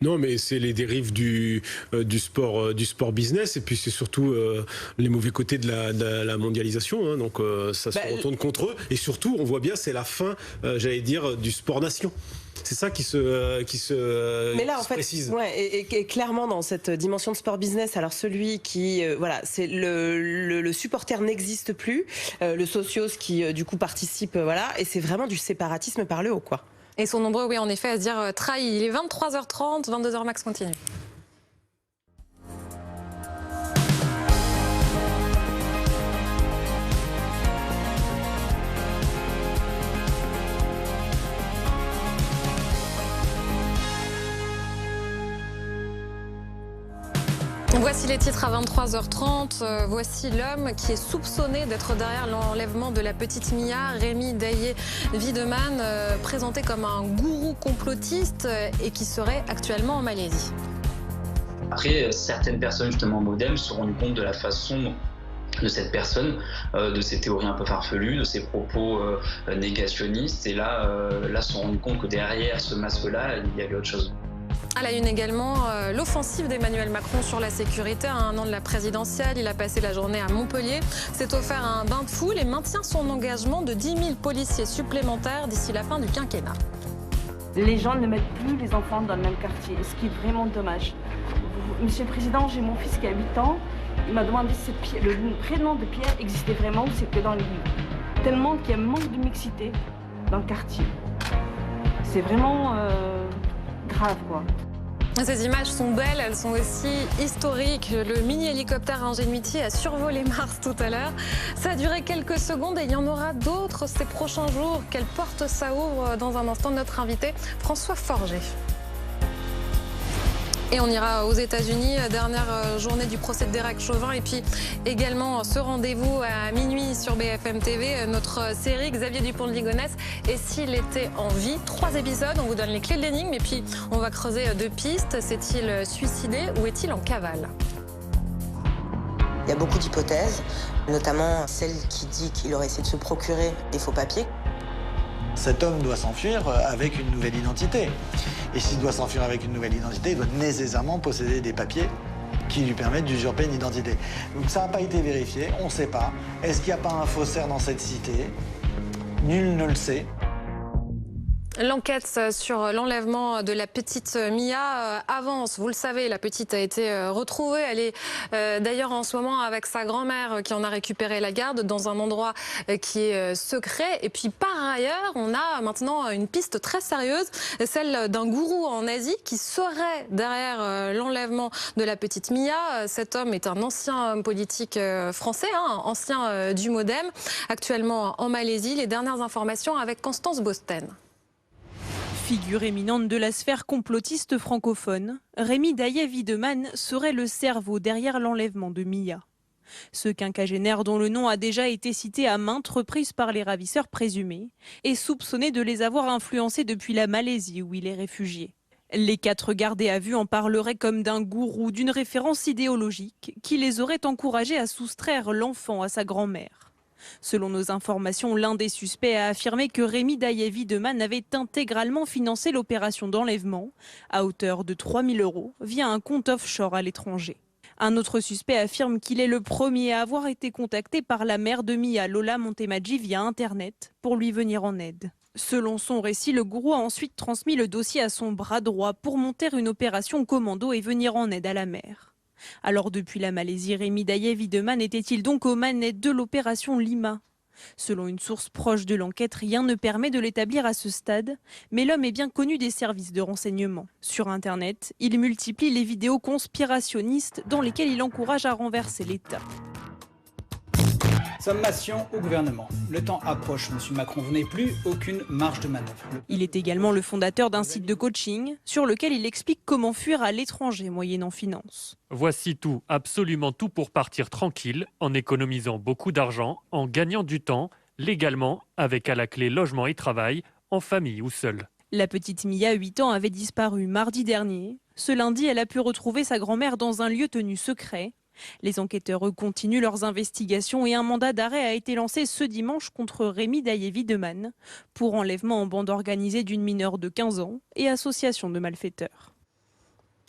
Non, mais c'est les dérives du sport business, et puis c'est surtout les mauvais côtés de la mondialisation. Hein, donc ça se retourne contre eux. Et surtout, on voit bien, c'est la fin, j'allais dire, du sport nation. C'est ça qui se Mais là, en fait, précise. Ouais, et clairement, dans cette dimension de sport business, alors celui qui, voilà, c'est le supporter n'existe plus, le socios qui, du coup, participe, voilà, et c'est vraiment du séparatisme par le haut, quoi. Et sont nombreux, oui, en effet, à se dire trahi. Il est 23h30, 22h max continue. Voici les titres à 23h30. Voici l'homme qui est soupçonné d'être derrière l'enlèvement de la petite Mia, Rémi Daillé-Wiedemann, présenté comme un gourou complotiste et qui serait actuellement en Malaisie. Après, certaines personnes justement MODEM se sont rendues compte de la façon de cette personne, de ses théories un peu farfelues, de ses propos négationnistes, et là se sont rendus compte que derrière ce masque-là, il y avait autre chose. À la une également, l'offensive d'Emmanuel Macron sur la sécurité à un an de la présidentielle. Il a passé la journée à Montpellier, s'est offert un bain de foule et maintient son engagement de 10 000 policiers supplémentaires d'ici la fin du quinquennat. Les gens ne mettent plus les enfants dans le même quartier, ce qui est vraiment dommage. Monsieur le Président, j'ai mon fils qui a 8 ans. Il m'a demandé si le prénom de Pierre existait vraiment ou c'était dans les livres. Tellement qu'il y a un manque de mixité dans le quartier. C'est vraiment grave, quoi. Ces images sont belles, elles sont aussi historiques. Le mini-hélicoptère Ingenuity a survolé Mars tout à l'heure. Ça a duré quelques secondes et il y en aura d'autres ces prochains jours. Quelle porte ça ouvre? Dans un instant, notre invité François Forget. Et on ira aux États-Unis, dernière journée du procès de Derek Chauvin. Et puis également ce rendez-vous à minuit sur BFM TV, notre série Xavier Dupont de Ligonnès. Et s'il était en vie, 3 épisodes, on vous donne les clés de l'énigme. Et puis on va creuser 2 pistes. S'est-il suicidé ou est-il en cavale? Il y a beaucoup d'hypothèses, notamment celle qui dit qu'il aurait essayé de se procurer des faux papiers. Cet homme doit s'enfuir avec une nouvelle identité. Et s'il doit s'enfuir avec une nouvelle identité, il doit nécessairement posséder des papiers qui lui permettent d'usurper une identité. Donc ça n'a pas été vérifié, on ne sait pas. Est-ce qu'il n'y a pas un faussaire dans cette cité? Nul ne le sait. L'enquête sur l'enlèvement de la petite Mia avance. Vous le savez, la petite a été retrouvée. Elle est d'ailleurs en ce moment avec sa grand-mère qui en a récupéré la garde dans un endroit qui est secret. Et puis par ailleurs, on a maintenant une piste très sérieuse, celle d'un gourou en Asie qui serait derrière l'enlèvement de la petite Mia. Cet homme est un ancien homme politique français, ancien du MODEM, actuellement en Malaisie. Les dernières informations avec Constance Bosten. Figure éminente de la sphère complotiste francophone, Rémi Daillé-Wiedemann serait le cerveau derrière l'enlèvement de Mia. Ce quinquagénaire, dont le nom a déjà été cité à maintes reprises par les ravisseurs présumés, est soupçonné de les avoir influencés depuis la Malaisie où il est réfugié. Les 4 gardés à vue en parleraient comme d'un gourou, d'une référence idéologique qui les aurait encouragés à soustraire l'enfant à sa grand-mère. Selon nos informations, l'un des suspects a affirmé que Rémi Daillé-Wiedemann avait intégralement financé l'opération d'enlèvement à hauteur de 3 000 € via un compte offshore à l'étranger. Un autre suspect affirme qu'il est le premier à avoir été contacté par la mère de Mia, Lola Montemaggi, via Internet pour lui venir en aide. Selon son récit, le gourou a ensuite transmis le dossier à son bras droit pour monter une opération commando et venir en aide à la mère. Alors depuis la Malaisie, Rémi Daye-Wiedemann était-il donc aux manettes de l'opération Lima? Selon une source proche de l'enquête, rien ne permet de l'établir à ce stade, mais l'homme est bien connu des services de renseignement. Sur Internet, il multiplie les vidéos conspirationnistes dans lesquelles il encourage à renverser l'État. Sommation au gouvernement. Le temps approche, M. Macron. Vous n'avez plus aucune marge de manœuvre. Il est également le fondateur d'un site de coaching sur lequel il explique comment fuir à l'étranger moyennant finance. Voici tout, absolument tout pour partir tranquille, en économisant beaucoup d'argent, en gagnant du temps, légalement, avec à la clé logement et travail, en famille ou seul. La petite Mia, 8 ans, avait disparu mardi dernier. Ce lundi, elle a pu retrouver sa grand-mère dans un lieu tenu secret. Les enquêteurs continuent leurs investigations et un mandat d'arrêt a été lancé ce dimanche contre Rémi Daye-Wiedemann pour enlèvement en bande organisée d'une mineure de 15 ans et association de malfaiteurs.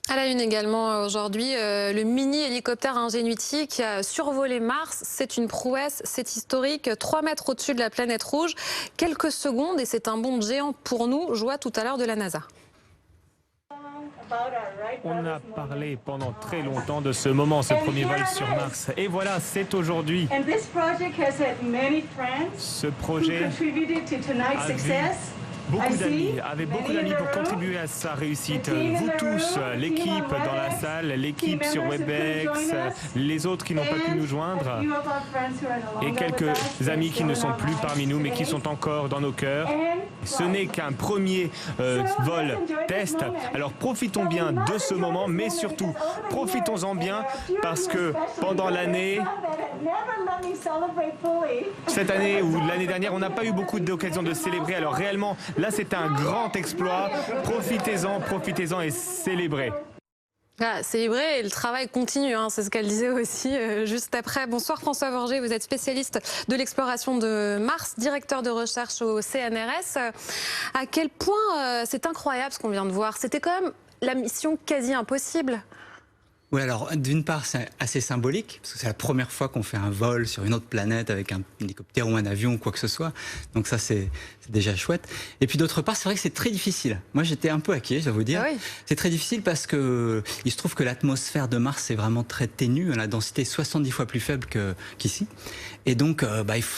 À la une également aujourd'hui, le mini-hélicoptère Ingenuity qui a survolé Mars. C'est une prouesse, c'est historique, 3 mètres au-dessus de la planète rouge. Quelques secondes et c'est un bond géant pour nous, joie tout à l'heure de la NASA. On a parlé pendant très longtemps de ce moment, ce premier vol sur Mars. Et voilà, c'est aujourd'hui. Ce projet avait beaucoup d'amis pour contribuer à sa réussite. Vous tous, l'équipe dans la salle, l'équipe sur Webex, les autres qui n'ont pas pu nous joindre et quelques amis qui ne sont plus parmi nous mais qui sont encore dans nos cœurs. Ce n'est qu'un premier vol test. Alors profitons bien de ce moment, mais surtout profitons-en bien parce que pendant l'année, cette année ou l'année dernière, on n'a pas eu beaucoup d'occasions de célébrer. Alors réellement, là c'est un grand exploit. Profitez-en et célébrez. Ah, célébrer et le travail continue, hein, c'est ce qu'elle disait aussi juste après. Bonsoir François Vorger, vous êtes spécialiste de l'exploration de Mars, directeur de recherche au CNRS. À quel point c'est incroyable ce qu'on vient de voir? C'était quand même la mission quasi impossible. Oui, alors d'une part c'est assez symbolique, parce que c'est la première fois qu'on fait un vol sur une autre planète avec un hélicoptère ou un avion ou quoi que ce soit, donc ça c'est déjà chouette. Et puis d'autre part c'est vrai que c'est très difficile. Moi j'étais un peu inquiet, je dois vous dire. Ah oui. C'est très difficile parce que il se trouve que l'atmosphère de Mars est vraiment très ténue, la densité est 70 fois plus faible qu'ici, et donc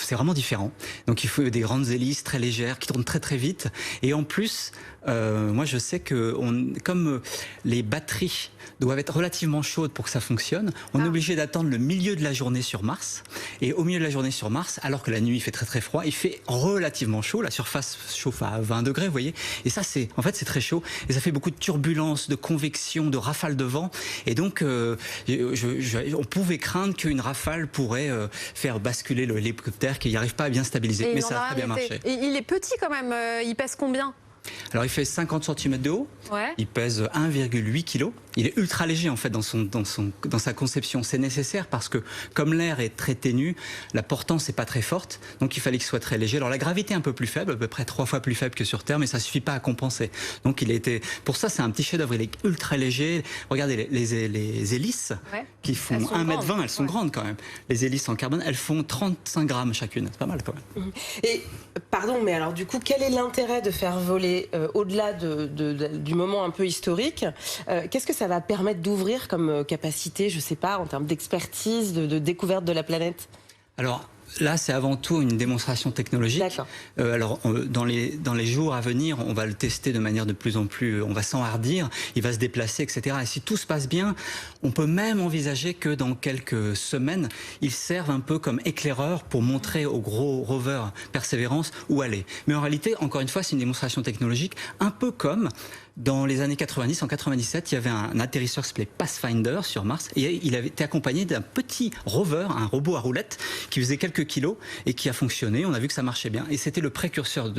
c'est vraiment différent. Donc il faut des grandes hélices très légères qui tournent très très vite, et en plus moi je sais que comme les batteries doivent être relativement chaudes pour que ça fonctionne, on est obligé d'attendre le milieu de la journée sur Mars, et au milieu de la journée sur Mars, alors que la nuit il fait très très froid, il fait relativement chaud, la surface chauffe à 20 degrés, vous voyez, et ça c'est très chaud, et ça fait beaucoup de turbulences, de convection, de rafales de vent, et donc on pouvait craindre qu'une rafale pourrait faire basculer l'hélicoptère, qu'il n'y arrive pas à bien stabiliser, mais ça a très bien marché. Et il est petit quand même, il pèse combien? Alors il fait 50 cm de haut, il pèse 1,8 kg, il est ultra léger en fait dans sa conception. C'est nécessaire parce que comme l'air est très ténu, la portance n'est pas très forte, donc il fallait qu'il soit très léger. Alors la gravité est un peu plus faible, à peu près 3 fois plus faible que sur Terre, mais ça suffit pas à compenser. Donc pour ça c'est un petit chef-d'œuvre, il est ultra léger. Regardez les hélices qui font 1,20 m, elles sont grandes quand même. Les hélices en carbone, elles font 35 grammes chacune, c'est pas mal quand même. Et pardon, mais alors du coup, quel est l'intérêt de faire voler au-delà du moment un peu historique, qu'est-ce que ça va permettre d'ouvrir comme capacité, je ne sais pas, en termes d'expertise, de découverte de la planète? Alors là, c'est avant tout une démonstration technologique. Alors, dans les jours à venir, on va le tester de manière de plus en plus... On va s'enhardir, il va se déplacer, etc. Et si tout se passe bien, on peut même envisager que dans quelques semaines, il serve un peu comme éclaireur pour montrer au gros rover Perseverance où aller. Mais en réalité, encore une fois, c'est une démonstration technologique, un peu comme... Dans les années 90, en 97, il y avait un atterrisseur qui s'appelait Pathfinder sur Mars, et il avait été accompagné d'un petit rover, un robot à roulettes, qui faisait quelques kilos et qui a fonctionné. On a vu que ça marchait bien, et c'était le précurseur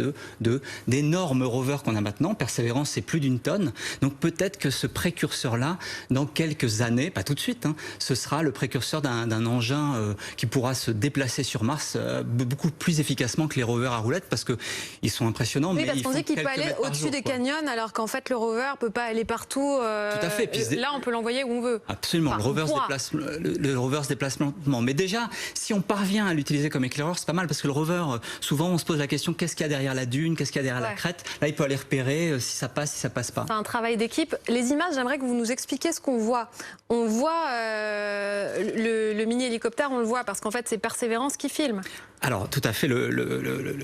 d'énormes rovers qu'on a maintenant. Persévérance, c'est plus d'1 tonne. Donc peut-être que ce précurseur-là, dans quelques années, pas tout de suite, ce sera le précurseur d'un engin qui pourra se déplacer sur Mars beaucoup plus efficacement que les rovers à roulettes, parce qu'ils sont impressionnants. Oui, mais parce qu'on dit qu'il peut aller au-dessus des canyons, alors qu'en fait, fait, le rover peut pas aller partout. Tout à fait. Puis là, on peut l'envoyer où on veut. Absolument, enfin, le rover se déplace lentement. Mais déjà, si on parvient à l'utiliser comme éclaireur, c'est pas mal, parce que le rover, souvent, on se pose la question, qu'est-ce qu'il y a derrière la dune, qu'est-ce qu'il y a derrière la crête. Là, il peut aller repérer si ça passe, si ça passe pas. C'est un travail d'équipe. Les images, j'aimerais que vous nous expliquiez ce qu'on voit. On voit le mini-hélicoptère, on le voit, parce qu'en fait, c'est Persévérance qui filme. Alors, tout à fait,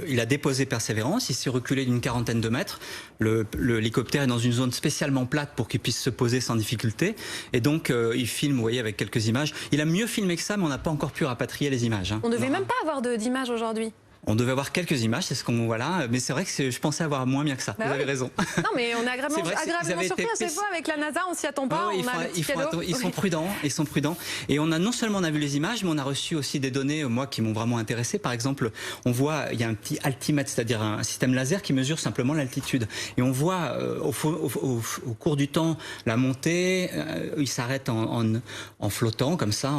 il a déposé Persévérance, il s'est reculé d'une 40aine de mètres. L'hélicoptère est dans une zone spécialement plate pour qu'il puisse se poser sans difficulté. Et donc, il filme, vous voyez, avec quelques images. Il a mieux filmé que ça, mais on n'a pas encore pu rapatrier les images. On ne devait même pas avoir d'images aujourd'hui. On devait avoir quelques images, c'est ce qu'on voit là, mais c'est vrai que je pensais avoir moins bien que ça. Vous avez raison. Non, mais on est agréablement surpris à chaque fois avec la NASA, on s'y attend pas. Ils sont prudents, Et on a non seulement vu les images, mais on a reçu aussi des données, moi, qui m'ont vraiment intéressé. Par exemple, on voit, il y a un petit altimètre, c'est-à-dire un système laser qui mesure simplement l'altitude. Et on voit au cours du temps la montée, il s'arrête en flottant comme ça,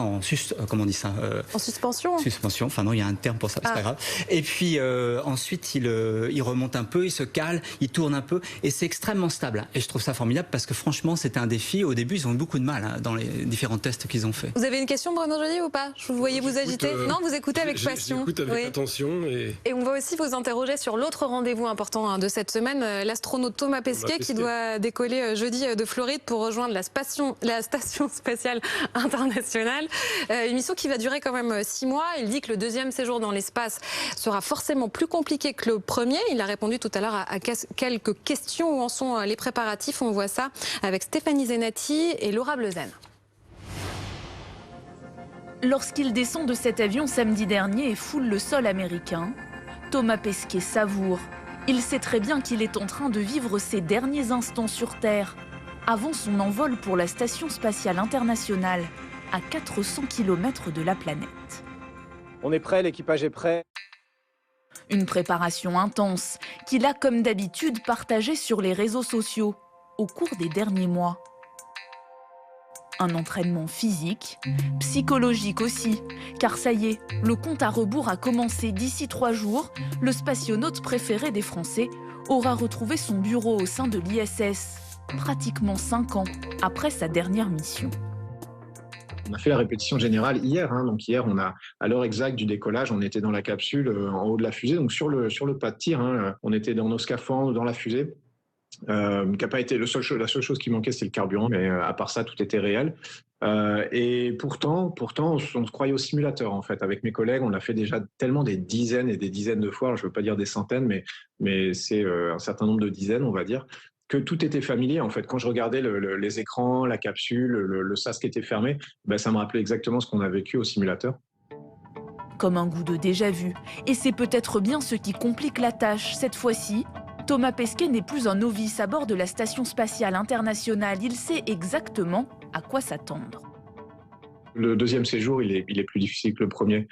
comment on dit ça en suspension. Suspension. Enfin non, il y a un terme pour ça, c'est pas grave. Et puis ensuite, il remonte un peu, il se cale, il tourne un peu, et c'est extrêmement stable. Et je trouve ça formidable parce que franchement, c'était un défi. Au début, ils ont eu beaucoup de mal dans les différents tests qu'ils ont fait. Vous avez une question, Bruno Joly, ou pas? Je vous voyais vous agiter. Non, vous écoutez avec passion. J'écoute avec attention. Et on va aussi vous interroger sur l'autre rendez-vous important de cette semaine, l'astronaute Thomas Pesquet qui doit décoller jeudi de Floride pour rejoindre la Station Spatiale Internationale. Une mission qui va durer quand même 6 mois. Il dit que le deuxième séjour dans l'espace sera forcément plus compliqué que le premier. Il a répondu tout à l'heure à quelques questions. Où en sont les préparatifs? On voit ça avec Stéphanie Zenati et Laura Bleuzen. Lorsqu'il descend de cet avion samedi dernier et foule le sol américain, Thomas Pesquet savoure. Il sait très bien qu'il est en train de vivre ses derniers instants sur Terre, avant son envol pour la Station Spatiale Internationale, à 400 km de la planète. On est prêt, l'équipage est prêt. Une préparation intense qu'il a comme d'habitude partagée sur les réseaux sociaux au cours des derniers mois. Un entraînement physique, psychologique aussi, car ça y est, le compte à rebours a commencé. D'ici 3 jours, le spationaute préféré des Français aura retrouvé son bureau au sein de l'ISS, pratiquement 5 ans après sa dernière mission. On a fait la répétition générale hier, donc hier, à l'heure exacte du décollage, on était dans la capsule en haut de la fusée, donc sur le pas de tir, on était dans nos scaphandres, dans la fusée. Qui a pas été la seule chose qui manquait, c'est le carburant, mais à part ça, tout était réel. Et pourtant, on se croyait au simulateur en fait. Avec mes collègues, on l'a fait déjà tellement des dizaines et des dizaines de fois. Alors, je veux pas dire des centaines, mais c'est un certain nombre de dizaines, on va dire, que tout était familier en fait. Quand je regardais les écrans, la capsule, le sas qui était fermé, ça me rappelait exactement ce qu'on a vécu au simulateur. Comme un goût de déjà-vu. Et c'est peut-être bien ce qui complique la tâche cette fois-ci. Thomas Pesquet n'est plus un novice à bord de la Station Spatiale Internationale. Il sait exactement à quoi s'attendre. Le deuxième séjour, il est plus difficile que le premier.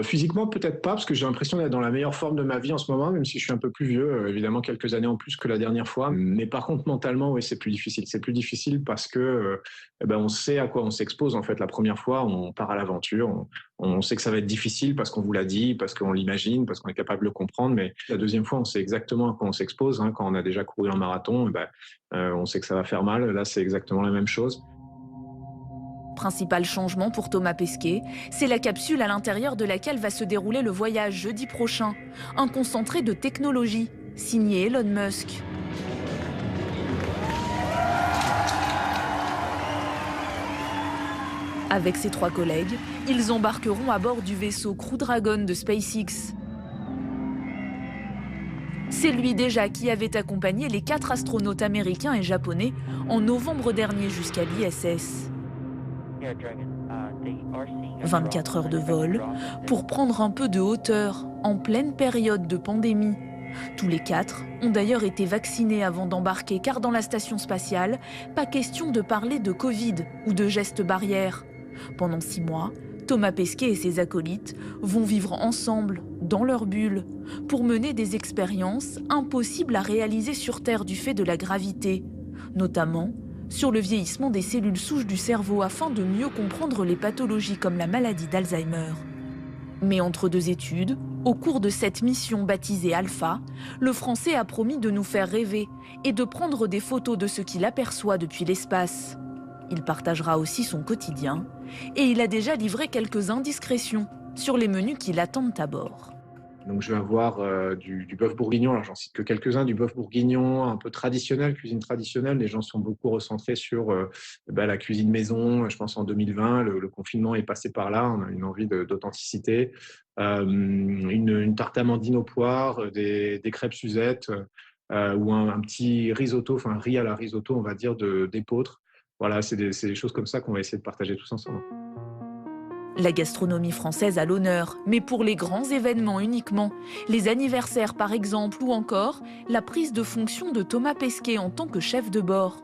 Physiquement, peut-être pas, parce que j'ai l'impression d'être dans la meilleure forme de ma vie en ce moment, même si je suis un peu plus vieux, évidemment quelques années en plus que la dernière fois. Mais par contre, mentalement, oui, c'est plus difficile. C'est plus difficile parce que on sait à quoi on s'expose. En fait, la première fois, on part à l'aventure. On sait que ça va être difficile parce qu'on vous l'a dit, parce qu'on l'imagine, parce qu'on est capable de le comprendre. Mais la deuxième fois, on sait exactement à quoi on s'expose. Quand on a déjà couru un marathon, on sait que ça va faire mal. Là, c'est exactement la même chose. Principal changement pour Thomas Pesquet, c'est la capsule à l'intérieur de laquelle va se dérouler le voyage jeudi prochain. Un concentré de technologie, signé Elon Musk. Avec ses 3 collègues, ils embarqueront à bord du vaisseau Crew Dragon de SpaceX. C'est lui déjà qui avait accompagné les 4 astronautes américains et japonais en novembre dernier jusqu'à l'ISS. 24 heures de vol pour prendre un peu de hauteur en pleine période de pandémie. Tous les 4 ont d'ailleurs été vaccinés avant d'embarquer, car dans la station spatiale, pas question de parler de Covid ou de gestes barrières. Pendant 6 mois, Thomas Pesquet et ses acolytes vont vivre ensemble, dans leur bulle, pour mener des expériences impossibles à réaliser sur Terre du fait de la gravité, notamment sur le vieillissement des cellules souches du cerveau afin de mieux comprendre les pathologies comme la maladie d'Alzheimer. Mais entre 2 études, Au cours de cette mission baptisée Alpha, le Français a promis de nous faire rêver et de prendre des photos de ce qu'il aperçoit depuis l'espace. Il partagera aussi son quotidien et il a déjà livré quelques indiscrétions sur les menus qui l'attendent à bord. Donc je vais avoir du bœuf bourguignon, alors j'en cite que quelques-uns, du bœuf bourguignon un peu traditionnel, cuisine traditionnelle. Les gens sont beaucoup recentrés sur la cuisine maison. Je pense en 2020, le confinement est passé par là, on a une envie d'authenticité. Une tarte amandine aux poires, des crêpes Suzette ou un petit risotto, enfin un riz à la risotto, on va dire, d'épeautre. Voilà, c'est des choses comme ça qu'on va essayer de partager tous ensemble. La gastronomie française a l'honneur, mais pour les grands événements uniquement. Les anniversaires par exemple, ou encore la prise de fonction de Thomas Pesquet en tant que chef de bord.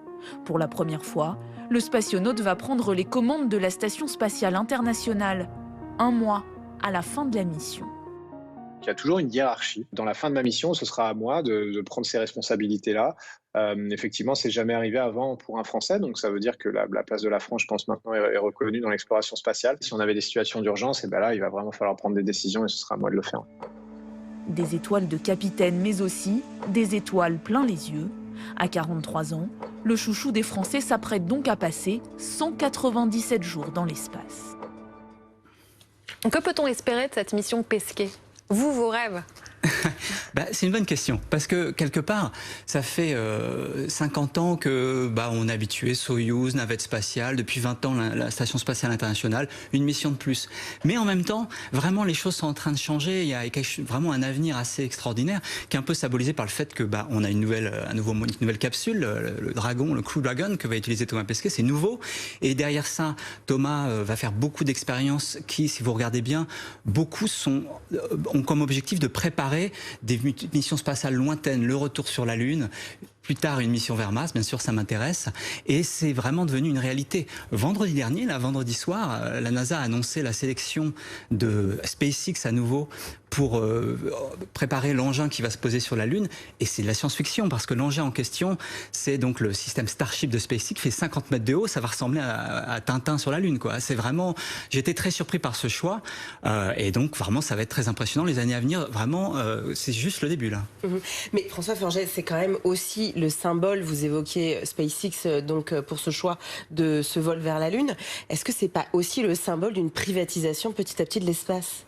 Pour la première fois, le spationaute va prendre les commandes de la Station spatiale internationale. 1 mois à la fin de la mission. Il y a toujours une hiérarchie. Dans la fin de ma mission, ce sera à moi de prendre ces responsabilités-là. Effectivement, c'est jamais arrivé avant pour un Français, donc ça veut dire que la place de la France, je pense maintenant, est reconnue dans l'exploration spatiale. Si on avait des situations d'urgence, et ben là, il va vraiment falloir prendre des décisions et ce sera à moi de le faire. Des étoiles de capitaine, mais aussi des étoiles plein les yeux. À 43 ans, le chouchou des Français s'apprête donc à passer 197 jours dans l'espace. Que peut-on espérer de cette mission Pesquet ? Vous, vos rêves? C'est une bonne question, parce que quelque part, ça fait 50 ans que on est habitué, Soyouz, navette spatiale, depuis 20 ans la Station spatiale internationale, une mission de plus. Mais en même temps, vraiment les choses sont en train de changer, il y a vraiment un avenir assez extraordinaire, qui est un peu symbolisé par le fait que on a une nouvelle capsule, le Dragon, le Crew Dragon, que va utiliser Thomas Pesquet, c'est nouveau, et derrière ça, Thomas va faire beaucoup d'expériences qui, si vous regardez bien, beaucoup ont comme objectif de préparer des missions spatiales lointaines, le retour sur la Lune, plus tard une mission vers Mars, bien sûr ça m'intéresse, et c'est vraiment devenu une réalité. Vendredi dernier, vendredi soir, la NASA a annoncé la sélection de SpaceX à nouveau pour préparer l'engin qui va se poser sur la Lune, et c'est de la science-fiction, parce que l'engin en question, c'est donc le système Starship de SpaceX, fait 50 mètres de haut, ça va ressembler à Tintin sur la Lune, quoi. C'est vraiment, j'étais très surpris par ce choix, et donc vraiment ça va être très impressionnant les années à venir, vraiment, c'est juste le début là. Mais François Forget, c'est quand même aussi le symbole, vous évoquiez SpaceX donc pour ce choix de ce vol vers la Lune, est-ce que c'est pas aussi le symbole d'une privatisation petit à petit de l'espace ?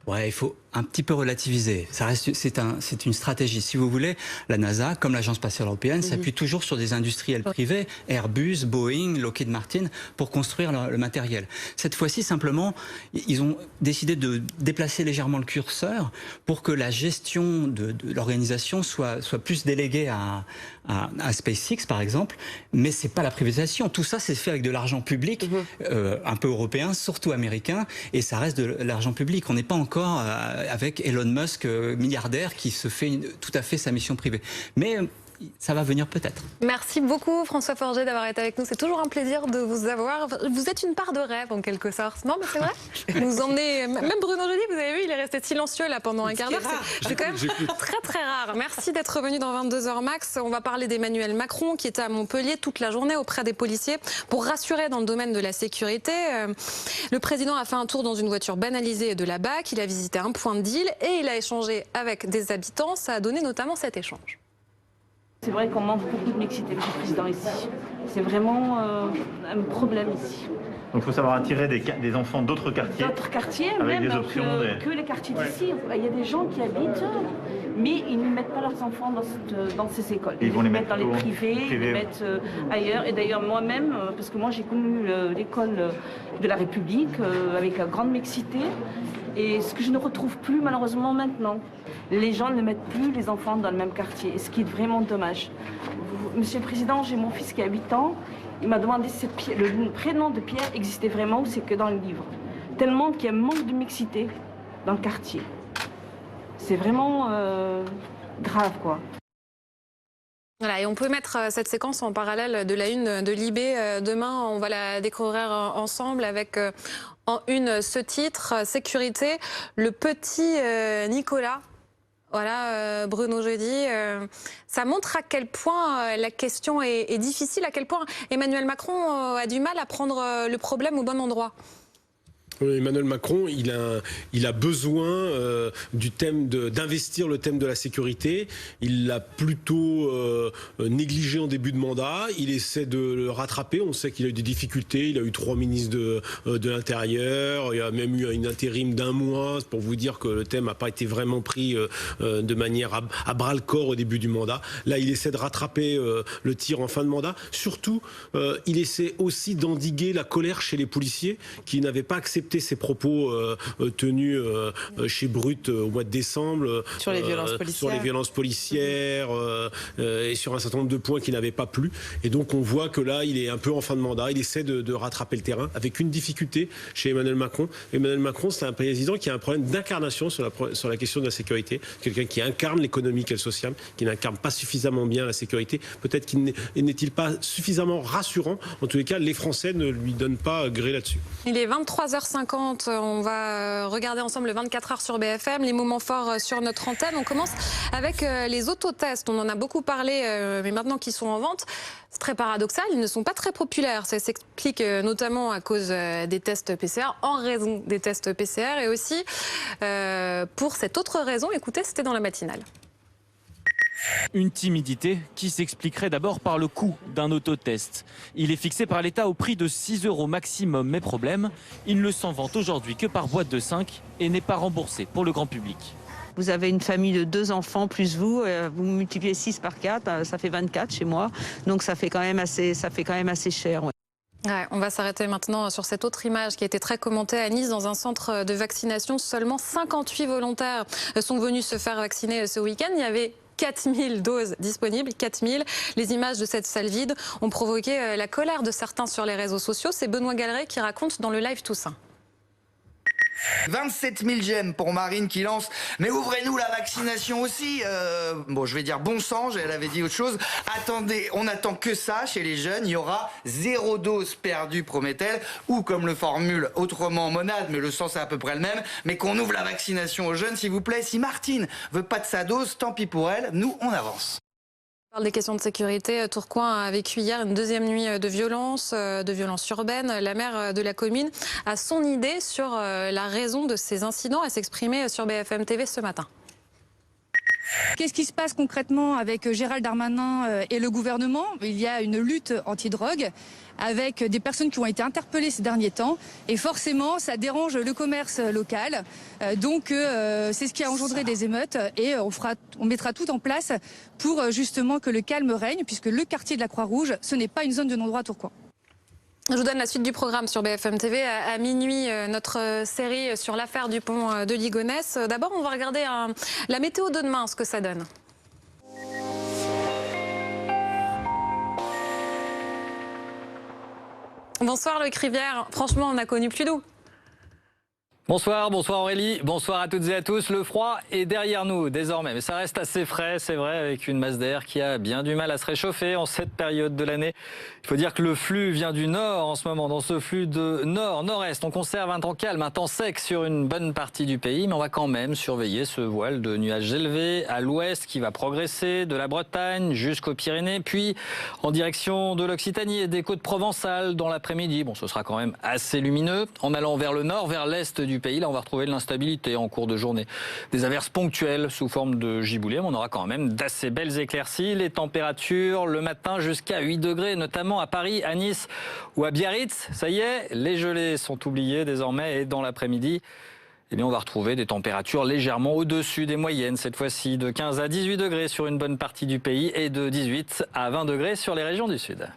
Ouais, il faut un petit peu relativiser. Ça reste, c'est une stratégie. Si vous voulez, la NASA, comme l'Agence spatiale européenne, s'appuie toujours sur des industriels privés, Airbus, Boeing, Lockheed Martin, pour construire le matériel. Cette fois-ci, simplement, ils ont décidé de déplacer légèrement le curseur pour que la gestion de l'organisation soit plus déléguée à SpaceX, par exemple. Mais c'est pas la privatisation. Tout ça, c'est fait avec de l'argent public, un peu européen, surtout américain, et ça reste de l'argent public. On n'est pas encore avec Elon Musk, milliardaire, qui se fait tout à fait sa mission privée. Mais ça va venir peut-être. Merci beaucoup François Forget d'avoir été avec nous. C'est toujours un plaisir de vous avoir. Vous êtes une part de rêve en quelque sorte. Non mais c'est vrai. Vous emmenez, même Bruno Jeudi, vous avez vu, il est resté silencieux là pendant un quart d'heure. C'est quand même très très rare. Merci d'être venu dans 22h max. On va parler d'Emmanuel Macron qui était à Montpellier toute la journée auprès des policiers pour rassurer dans le domaine de la sécurité. Le président a fait un tour dans une voiture banalisée de la BAC. Il a visité un point de deal et il a échangé avec des habitants. Ça a donné notamment cet échange. C'est vrai qu'on manque beaucoup de mixité, Monsieur le Président, ici. C'est vraiment un problème ici. Donc il faut savoir attirer des enfants d'autres quartiers. D'autres quartiers, avec même des options que les quartiers d'ici. Il y a des gens qui habitent, mais ils ne mettent pas leurs enfants dans ces écoles. Ils vont les mettre dans les privés, ils les mettent ailleurs. Et d'ailleurs moi-même, parce que moi j'ai connu l'école de la République avec une grande mixité, et ce que je ne retrouve plus malheureusement maintenant. Les gens ne mettent plus les enfants dans le même quartier, ce qui est vraiment dommage. Monsieur le Président, j'ai mon fils qui a 8 ans. Il m'a demandé si le prénom de Pierre existait vraiment ou c'est que dans le livre. Tellement qu'il y a un manque de mixité dans le quartier. C'est vraiment grave, quoi. Voilà, et on peut mettre cette séquence en parallèle de la une de Libé. Demain, on va la découvrir ensemble avec en une ce titre, sécurité, le petit Nicolas. Voilà, Bruno Jeudi, ça montre à quel point la question est difficile, à quel point Emmanuel Macron a du mal à prendre le problème au bon endroit. Emmanuel Macron, il a besoin d'investir le thème de la sécurité. Il l'a plutôt négligé en début de mandat. Il essaie de le rattraper. On sait qu'il a eu des difficultés. Il a eu 3 ministres de l'Intérieur. Il y a même eu une intérim d'1 mois pour vous dire que le thème n'a pas été vraiment pris de manière à bras le corps au début du mandat. Là, il essaie de rattraper le tir en fin de mandat. Surtout, il essaie aussi d'endiguer la colère chez les policiers qui n'avaient pas accepté ces propos tenus chez Brut au mois de décembre sur les violences policières, et sur un certain nombre de points qui n'avaient pas plu. Et donc on voit que là, il est un peu en fin de mandat. Il essaie de rattraper le terrain avec une difficulté chez Emmanuel Macron. Emmanuel Macron, c'est un président qui a un problème d'incarnation sur la question de la sécurité. Quelqu'un qui incarne l'économique et le social, qui n'incarne pas suffisamment bien la sécurité. Peut-être qu'il n'est-il pas suffisamment rassurant. En tous les cas, les Français ne lui donnent pas gré là-dessus. Il est 23h50. On va regarder ensemble le 24 heures sur BFM, les moments forts sur notre antenne. On commence avec les autotests. On en a beaucoup parlé, mais maintenant qu'ils sont en vente, c'est très paradoxal. Ils ne sont pas très populaires. Ça s'explique notamment à cause des tests PCR, en raison des tests PCR, et aussi pour cette autre raison. Écoutez, c'était dans la matinale. Une timidité qui s'expliquerait d'abord par le coût d'un autotest. Il est fixé par l'État au prix de 6 € maximum, mais problème, il ne s'en vend aujourd'hui que par boîte de 5 et n'est pas remboursé pour le grand public. Vous avez une famille de 2 enfants plus vous multipliez 6 par 4, ça fait 24 chez moi, donc ça fait quand même assez cher. Ouais. Ouais, on va s'arrêter maintenant sur cette autre image qui a été très commentée à Nice. Dans un centre de vaccination, seulement 58 volontaires sont venus se faire vacciner ce week-end. Il y avait 4000 doses disponibles, 4000. Les images de cette salle vide ont provoqué la colère de certains sur les réseaux sociaux. C'est Benoît Galeret qui raconte dans le live Toussaint. 27 000 j'aime pour Marine qui lance « Mais ouvrez-nous la vaccination aussi !» Bon, je vais dire bon sang, elle avait dit autre chose. Attendez, on n'attend que ça chez les jeunes. Il y aura 0 dose perdue, promet-elle. Ou comme le formule autrement Monade, mais le sens est à peu près le même. Mais qu'on ouvre la vaccination aux jeunes, s'il vous plaît. Si Martine veut pas de sa dose, tant pis pour elle. Nous, on avance. On parle des questions de sécurité. Tourcoing a vécu hier une deuxième nuit de violence urbaine. La maire de la commune a son idée sur la raison de ces incidents. Elle s'exprimait sur BFM TV ce matin. Qu'est-ce qui se passe concrètement avec Gérald Darmanin et le gouvernement? Il y a une lutte anti-drogue avec des personnes qui ont été interpellées ces derniers temps et forcément ça dérange le commerce local. Donc c'est ce qui a engendré des émeutes et on mettra tout en place pour justement que le calme règne, puisque le quartier de la Croix-Rouge, ce n'est pas une zone de non-droit tourcoing. Je vous donne la suite du programme sur BFM TV. À minuit, notre série sur l'affaire du pont de Ligonnès. D'abord, on va regarder la météo de demain, ce que ça donne. Bonsoir Loïc Rivière. Franchement, on a connu plus doux. Bonsoir Aurélie, bonsoir à toutes et à tous. Le froid est derrière nous désormais, mais ça reste assez frais, c'est vrai, avec une masse d'air qui a bien du mal à se réchauffer en cette période de l'année. Il faut dire que le flux vient du nord en ce moment. Dans ce flux de nord-nord-est, on conserve un temps calme, un temps sec sur une bonne partie du pays, mais on va quand même surveiller ce voile de nuages élevés à l'ouest qui va progresser de la Bretagne jusqu'aux Pyrénées, puis en direction de l'Occitanie et des côtes provençales dans l'après-midi. Bon, ce sera quand même assez lumineux. En allant vers le nord, vers l'est du pays, là on va retrouver de l'instabilité en cours de journée. Des averses ponctuelles sous forme de giboulées, mais on aura quand même d'assez belles éclaircies. Les températures le matin jusqu'à 8 degrés, notamment à Paris, à Nice ou à Biarritz. Ça y est, les gelées sont oubliées désormais et dans l'après-midi, eh bien on va retrouver des températures légèrement au-dessus des moyennes cette fois-ci, de 15 à 18 degrés sur une bonne partie du pays et de 18 à 20 degrés sur les régions du sud.